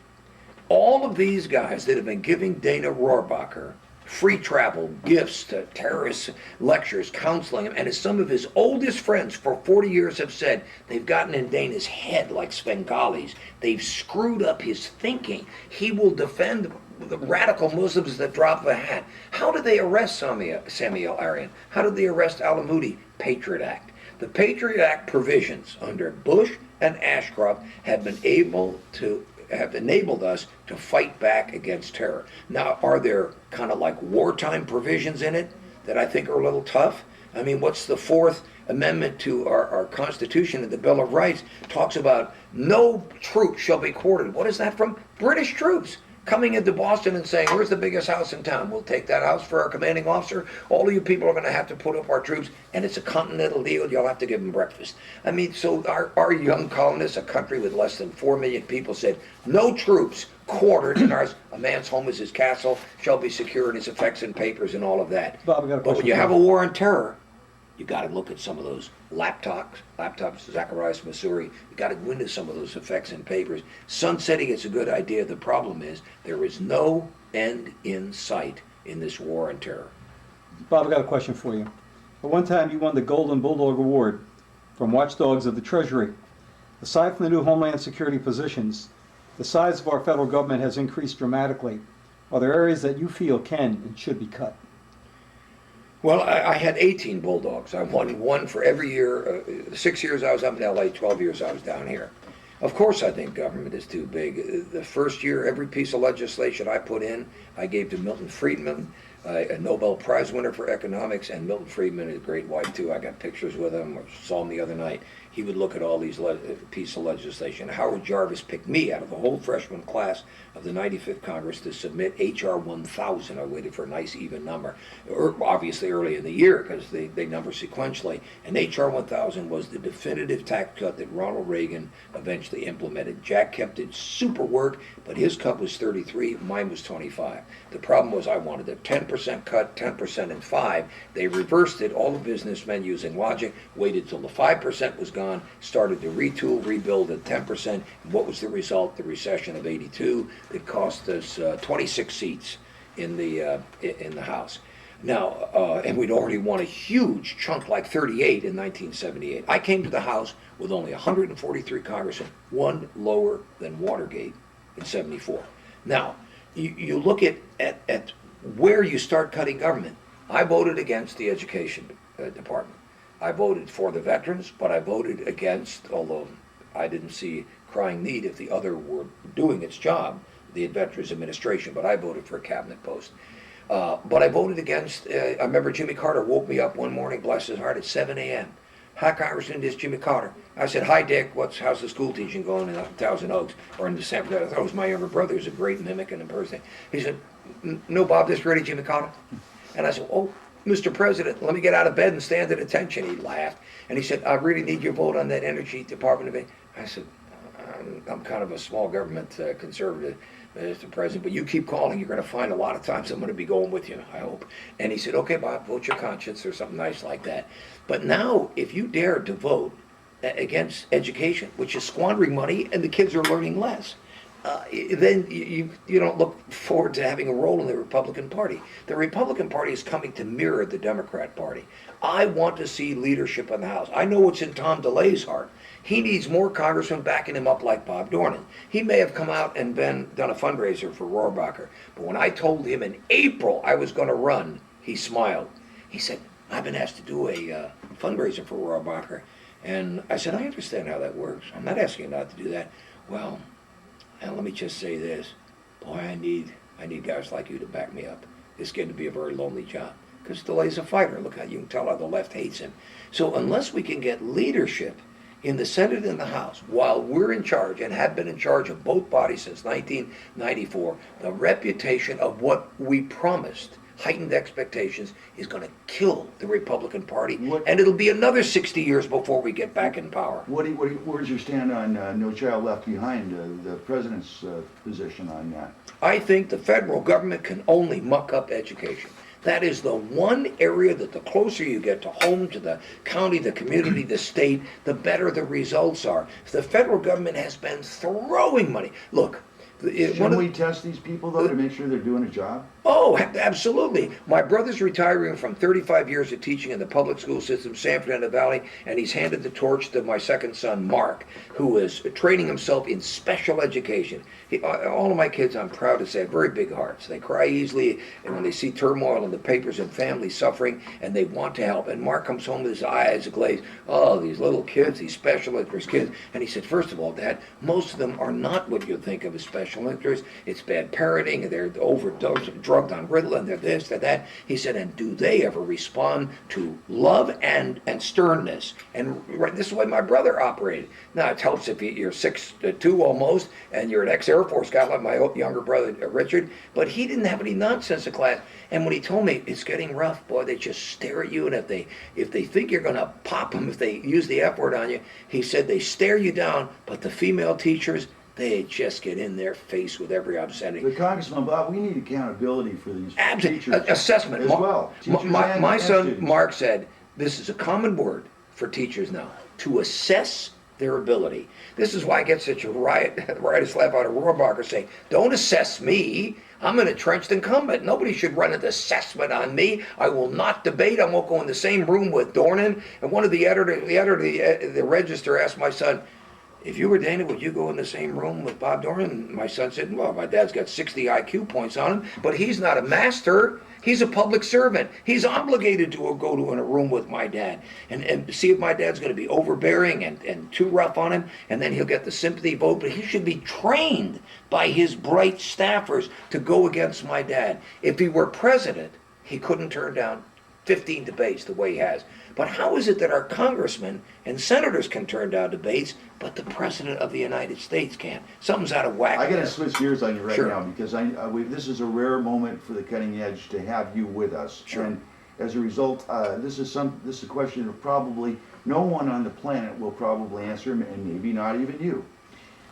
All of these guys that have been giving Dana Rohrabacher free travel, gifts to terrorists, lectures, counseling him, and as some of his oldest friends for 40 years have said, they've gotten in Dana's head like Svengali's. They've screwed up his thinking. He will defend the radical Muslims that drop the hat. How did they arrest Samuel Arian? How did they arrest Al-Amudi? Patriot Act. The Patriot Act provisions under Bush and Ashcroft have enabled us to fight back against terror. Now, are there kind of like wartime provisions in it that I think are a little tough? I mean, what's the Fourth Amendment to our Constitution and the Bill of Rights? Talks about no troops shall be quartered. What is that from? British troops coming into Boston and saying, where's the biggest house in town? We'll take that house for our commanding officer. All of you people are going to have to put up our troops, and it's a continental deal. You'll have to give them breakfast. I mean, so our young colonists, a country with less than 4 million people, said, no troops quartered in ours. A man's home is his castle, shall be secure in his effects and papers and all of that. Bob, I got a But when question you for have you. a war on terror, you got to look at some of those laptops, Zacharias, Missouri. You got to go into some of those effects and papers. Sunsetting is a good idea. The problem is there is no end in sight in this war on terror. Bob, I got a question for you. At one time, you won the Golden Bulldog Award from Watchdogs of the Treasury. Aside from the new Homeland Security positions, the size of our federal government has increased dramatically. Are there areas that you feel can and should be cut? Well, I had 18 Bulldogs. I won one for every year. 6 years I was up in LA, 12 years I was down here. Of course I think government is too big. The first year, every piece of legislation I put in, I gave to Milton Friedman, a Nobel Prize winner for economics, and Milton Friedman is a great wife too. I got pictures with him, or saw him the other night. He would look at all these pieces of legislation. Howard Jarvis picked me out of the whole freshman class of the 95th Congress to submit H.R. 1000. I waited for a nice even number, obviously early in the year because they number sequentially. And H.R. 1000 was the definitive tax cut that Ronald Reagan eventually implemented. Jack kept it super work, but his cut was 33, mine was 25. The problem was I wanted a 10% cut, 10% and 5. They reversed it, all the businessmen using logic, waited till the 5% was gone, started to retool, rebuild at 10%. And what was the result? The recession of 82 that cost us 26 seats in the House. Now, and we'd already won a huge chunk, like 38 in 1978. I came to the House with only 143 congressmen, one lower than Watergate in 74. Now, you look at where you start cutting government. I voted against the education department. I voted for the veterans, but I voted against, although I didn't see crying need if the other were doing its job, the Veterans Administration, but I voted for a cabinet post. But I voted against, I remember Jimmy Carter woke me up one morning, bless his heart, at 7 a.m. Hi, Congressman, this is Jimmy Carter. I said, hi, Dick, how's the school teaching going in Thousand Oaks or in the San Francisco? I thought it was my younger brother, who's a great mimic and impersonator. He said, no, Bob, this ready, Jimmy Carter? And I said, oh, Mr. President, let me get out of bed and stand at attention. He laughed. And he said, I really need your vote on that energy department of. I said, I'm kind of a small government conservative, Mr. President, but you keep calling. You're going to find a lot of times I'm going to be going with you, I hope. And he said, okay, Bob, vote your conscience or something nice like that. But now, if you dare to vote against education, which is squandering money and the kids are learning less, then you don't look forward to having a role in the Republican Party. The Republican Party is coming to mirror the Democrat Party. I want to see leadership in the House. I know what's in Tom DeLay's heart. He needs more congressmen backing him up like Bob Dornan. He may have come out and done a fundraiser for Rohrabacher, but when I told him in April I was going to run, he smiled. He said, I've been asked to do a fundraiser for Rohrabacher. And I said, I understand how that works. I'm not asking you not to do that. Well, and let me just say this, boy, I need guys like you to back me up. It's getting to be a very lonely job because DeLay's a fighter. Look how you can tell how the left hates him. So unless we can get leadership in the Senate and the House, while we're in charge and have been in charge of both bodies since 1994, the reputation of what we promised, heightened expectations, is going to kill the Republican Party, and it'll be another 60 years before we get back in power. Where's your stand on No Child Left Behind, the president's position on that? I think the federal government can only muck up education. That is the one area that the closer you get to home, to the county, the community, the state, the better the results are. The federal government has been throwing money. Look, Shouldn't we test these people, though, to make sure they're doing a job? Oh, absolutely. My brother's retiring from 35 years of teaching in the public school system, San Fernando Valley, and he's handed the torch to my second son, Mark, who is training himself in special education. All of my kids, I'm proud to say, have very big hearts. They cry easily, and when they see turmoil in the papers and family suffering, and they want to help. And Mark comes home with his eyes glazed. Oh, these little kids, these special interest kids. And he said, first of all, Dad, most of them are not what you think of as special interest. It's bad parenting. They're overdosed, shrugged on Ritalin, they're this, they're that. He said, and do they ever respond to love and sternness? And this is the way my brother operated. Now, it helps if you're 6'2" almost, and you're an ex-Air Force guy like my younger brother, Richard, but he didn't have any nonsense in class. And when he told me, it's getting rough, boy, they just stare at you, and if they think you're going to pop them, if they use the F word on you, he said they stare you down, but the female teachers, they just get in their face with every obscenity. But Congressman Bob, we need accountability for these teachers Assessment. as well. Teachers My and son, students. Mark, said this is a common word for teachers now, to assess their ability. This is why I get such a riotous laugh out of Rohrabacher saying, don't assess me. I'm an entrenched incumbent. Nobody should run an assessment on me. I will not debate. I won't go in the same room with Dornan. And one of the editor of the Register asked my son, if you were Dana, would you go in the same room with Bob Dornan? And my son said, well, my dad's got 60 IQ points on him, but he's not a master. He's a public servant. He's obligated to go to in a room with my dad and see if my dad's going to be overbearing and too rough on him, and then he'll get the sympathy vote. But he should be trained by his bright staffers to go against my dad. If he were president, he couldn't turn down 15 debates the way he has. But how is it that our congressmen and senators can turn down debates, but the president of the United States can't? Something's out of whack. I got there. to switch gears on you right Sure. now because this is a rare moment for the cutting edge to have you with us. Sure. And as a result, this is a question of probably no one on the planet will probably answer, and maybe not even you.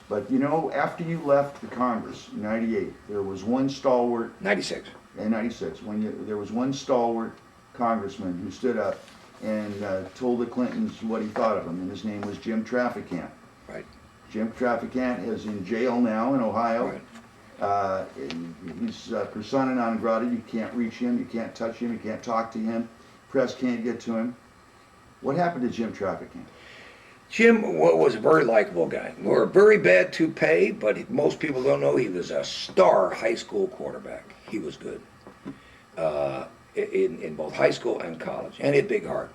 But you know, after you left the Congress in '98, there was one stalwart. 96. In '96, there was one stalwart congressman who stood up and told the Clintons what he thought of them, and his name was Jim Traficant. Right. Jim Traficant is in jail now in Ohio. Right. He's persona non grata. You can't reach him, you can't touch him, you can't talk to him. Press can't get to him. What happened to Jim Traficant? Jim was a very likable guy. Wore a very bad toupee, but most people don't know he was a star high school quarterback. He was good. In both high school and college, and he had a big heart.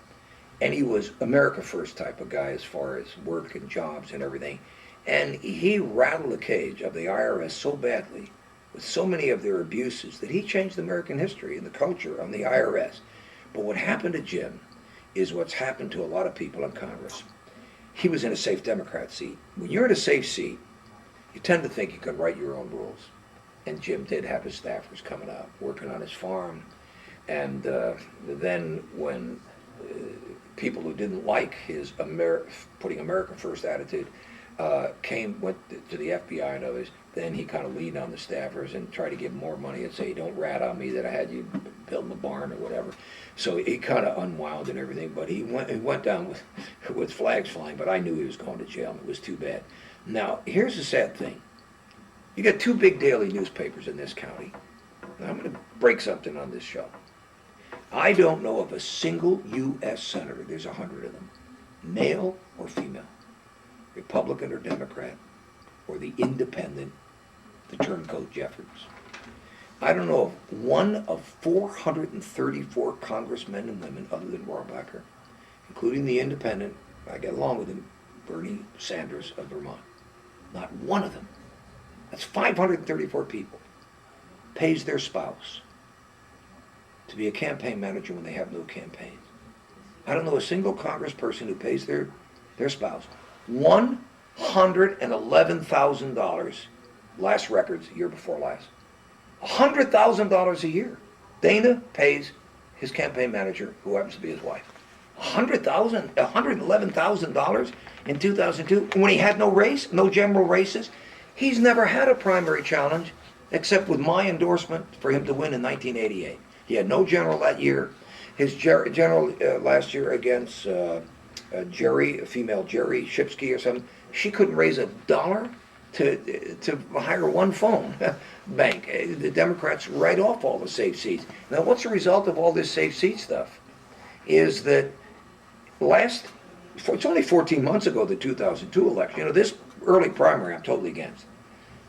And he was America First type of guy as far as work and jobs and everything. And he rattled the cage of the IRS so badly with so many of their abuses that he changed American history and the culture on the IRS. But what happened to Jim is what's happened to a lot of people in Congress. He was in a safe Democrat seat. When you're in a safe seat, you tend to think you can write your own rules. And Jim did have his staffers coming out, working on his farm. And then when people who didn't like his putting America First attitude went to the FBI and others, then he kind of leaned on the staffers and tried to give them more money and say, don't rat on me that I had you building a barn or whatever. So he kind of unwound and everything, but he went down with flags flying, but I knew he was going to jail, and it was too bad. Now, here's the sad thing. You got two big daily newspapers in this county. Now, I'm going to break something on this show. I don't know of a single U.S. senator, there's 100 of them, male or female, Republican or Democrat, or the independent, the turncoat Jeffords. I don't know of one of 434 congressmen and women other than Rohrabacher, including the independent, I get along with him, Bernie Sanders of Vermont. Not one of them. That's 534 people. Pays their spouse to be a campaign manager when they have no campaigns. I don't know a single congressperson who pays their spouse $111,000, last records, year before last. $100,000 a year. Dana pays his campaign manager, who happens to be his wife. $111,000 in 2002, when he had no race, no general races. He's never had a primary challenge, except with my endorsement for him to win in 1988. He had no general that year. His general last year against female Jerry Shipsky or something, she couldn't raise $1 to hire one phone bank. The Democrats write off all the safe seats. Now, what's the result of all this safe seat stuff? Is that it's only 14 months ago, the 2002 election. You know, this early primary I'm totally against.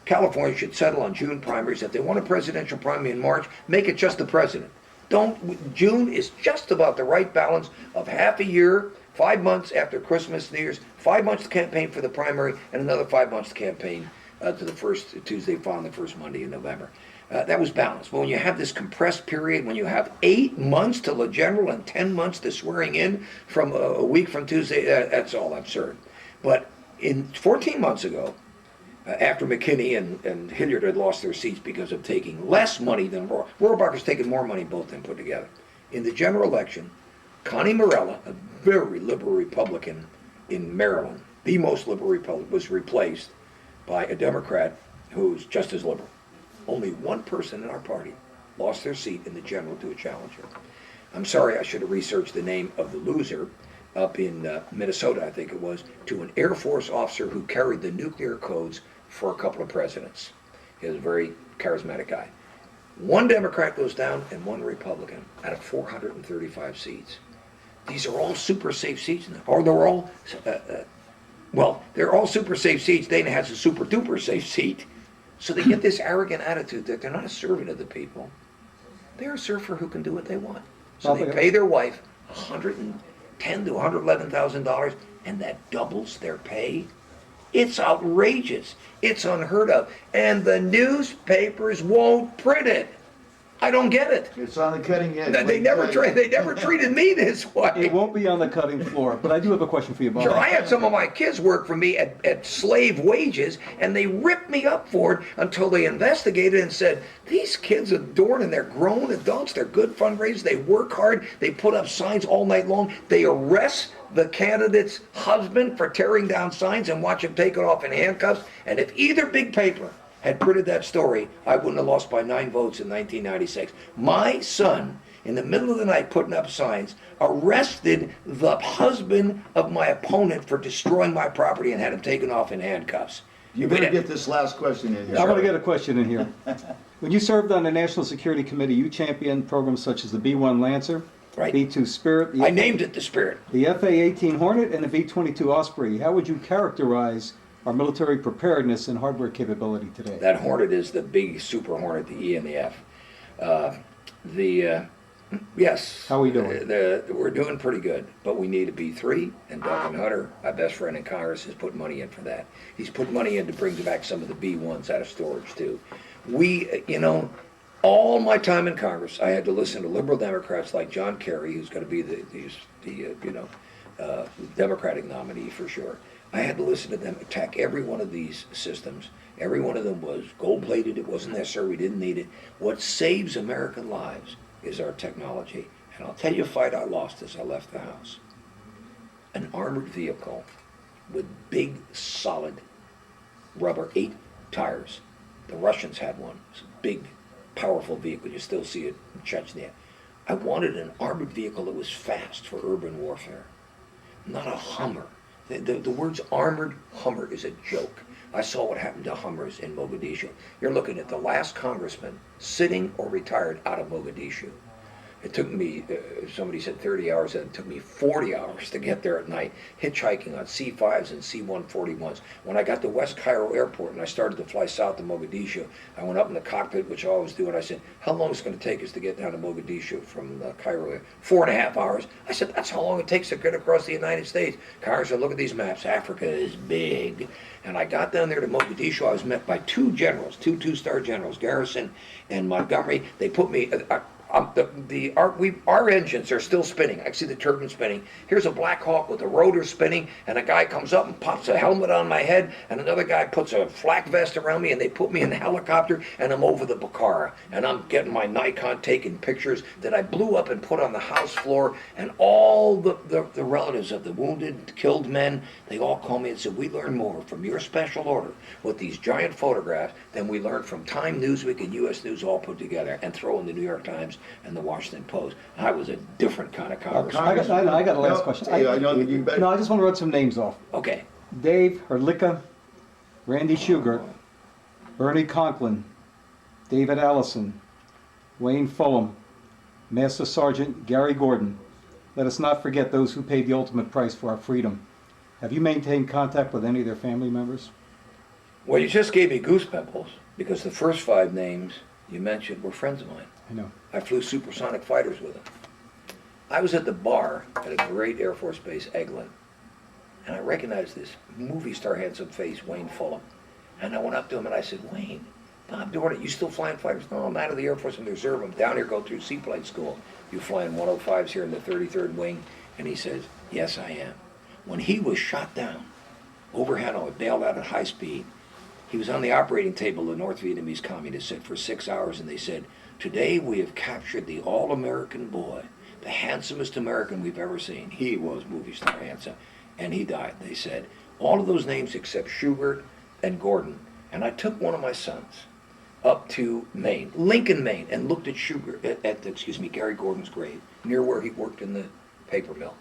California should settle on June primaries. If they want a presidential primary in March, make it just the president. June is just about the right balance of half a year, 5 months after Christmas, New Year's, 5 months to campaign for the primary, and another 5 months to campaign to the first Tuesday following the first Monday in November. That was balanced. But when you have this compressed period, when you have 8 months till the general and 10 months to swearing in from a week from Tuesday, that's all absurd. But in 14 months ago, after McKinney and Hilliard had lost their seats because of taking less money than Rohrabacher's taken more money both than put together. In the general election, Connie Morella, a very liberal Republican in Maryland, the most liberal Republican, was replaced by a Democrat who's just as liberal. Only one person in our party lost their seat in the general to a challenger. I'm sorry, I should have researched the name of the loser up in Minnesota, I think it was, to an Air Force officer who carried the nuclear codes for a couple of presidents. He was a very charismatic guy. One Democrat goes down and one Republican out of 435 seats. These are all super safe seats, or they're all, well, they're all super safe seats. Dana has a super duper safe seat. So they get this arrogant attitude that they're not a servant of the people. They're a serfer who can do what they want. So they pay their wife $110,000 to $111,000, and that doubles their pay. It's outrageous. It's unheard of. And the newspapers won't print it. I don't get it. It's on the cutting edge. They never treated me this way. It won't be on the cutting floor, but I do have a question for you, Bob. Sure, I had some of my kids work for me at slave wages, and they ripped me up for it until they investigated and said, these kids are Dornan, they're grown adults, they're good fundraisers, they work hard, they put up signs all night long, they arrest the candidate's husband for tearing down signs and watch him take it off in handcuffs, and if either big paper had printed that story, I wouldn't have lost by 9 votes in 1996. My son, in the middle of the night putting up signs, arrested the husband of my opponent for destroying my property and had him taken off in handcuffs. You better get this last question in here. I want to get a question in here. When you served on the National Security Committee, you championed programs such as the B-1 Lancer, Right. B-2 Spirit, I named it the Spirit. the FA-18 Hornet, and the V-22 Osprey. How would you characterize our military preparedness and hardware capability today? That Hornet is the big Super Hornet, the E and the F. Yes. How are we doing? We're doing pretty good, but we need a B3, and Duncan Hunter, my best friend in Congress, has put money in for that. He's put money in to bring back some of the B1s out of storage, too. We, all my time in Congress, I had to listen to liberal Democrats like John Kerry, who's going to be the Democratic nominee for sure. I had to listen to them attack every one of these systems. Every one of them was gold-plated. It wasn't necessary. We didn't need it. What saves American lives is our technology. And I'll tell you a fight I lost as I left the house. An armored vehicle with big, solid rubber 8 tires. The Russians had one. It's a big, powerful vehicle. You still see it in Chechnya. I wanted an armored vehicle that was fast for urban warfare, not a Hummer. The words armored Hummer is a joke. I saw what happened to Hummers in Mogadishu. You're looking at the last congressman sitting or retired out of Mogadishu. It took me, somebody said 30 hours, and it took me 40 hours to get there at night, hitchhiking on C5s and C-141s. When I got to West Cairo Airport and I started to fly south to Mogadishu, I went up in the cockpit, which I always do, and I said, how long is it going to take us to get down to Mogadishu from Cairo? 4.5 hours. I said, that's how long it takes to get across the United States. Congress said, look at these maps. Africa is big. And I got down there to Mogadishu. I was met by 2 generals, 2 two-star generals, Garrison and Montgomery. They put me... our engines are still spinning. I can see the turbine spinning. Here's a Black Hawk with the rotor spinning, and a guy comes up and pops a helmet on my head, and another guy puts a flak vest around me, and they put me in the helicopter, and I'm over the Bukhara, and I'm getting my Nikon taking pictures that I blew up and put on the house floor, and all the relatives of the wounded, killed men, they all call me and said, we learned more from your special order with these giant photographs than we learned from Time, Newsweek, and U.S. News all put together, and throw in the New York Times and the Washington Post. I was a different kind of congressman. I got a last question. I know you better. No, I just want to run some names off. Okay. Dave Herlicka, Randy Shugart, Bernie Conklin, David Allison, Wayne Fulham, Master Sergeant Gary Gordon. Let us not forget those who paid the ultimate price for our freedom. Have you maintained contact with any of their family members? Well, you just gave me goosebumps because the first 5 names you mentioned were friends of mine. I know. I flew supersonic fighters with them. I was at the bar at a great Air Force base, Eglin, and I recognized this movie star handsome face, Wayne Fulham. And I went up to him and I said, Wayne, Bob Dornan, you still flying fighters? No, I'm out of the Air Force in the Reserve. I'm down here going through seaplane school. You flying 105s here in the 33rd Wing? And he says, yes, I am. When he was shot down over Hanoi, bailed out at high speed, he was on the operating table of the North Vietnamese communists for 6 hours, and they said, today we have captured the all-American boy, the handsomest American we've ever seen. He was movie star handsome, and he died. They said, all of those names except Schubert and Gordon. And I took one of my sons up to Maine, Lincoln, Maine, and looked at Gary Gordon's grave, near where he worked in the paper mill.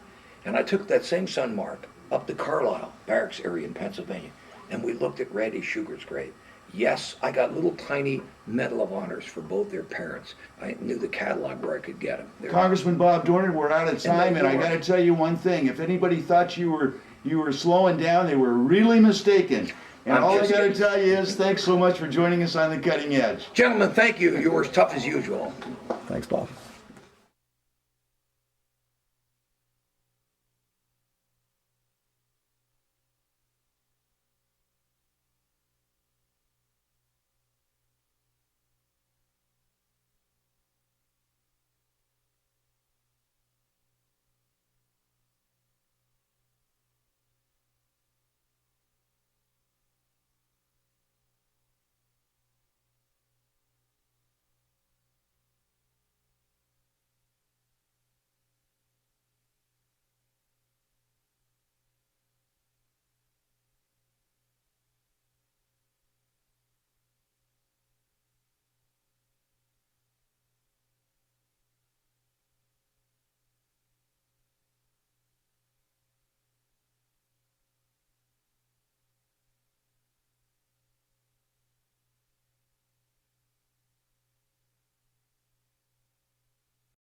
And I took that same son, Mark, up to Carlisle Barracks area in Pennsylvania, and we looked at Randy Sugar's grave. Yes, I got little tiny Medal of Honors for both their parents. I knew the catalog where I could get them. Congressman Bob Dornan, we're out of time, and I got to tell you one thing. If anybody thought you were slowing down, they were really mistaken. And all I got to tell you is thanks so much for joining us on The Cutting Edge. Gentlemen, thank you. You were as tough as usual. Thanks, Bob.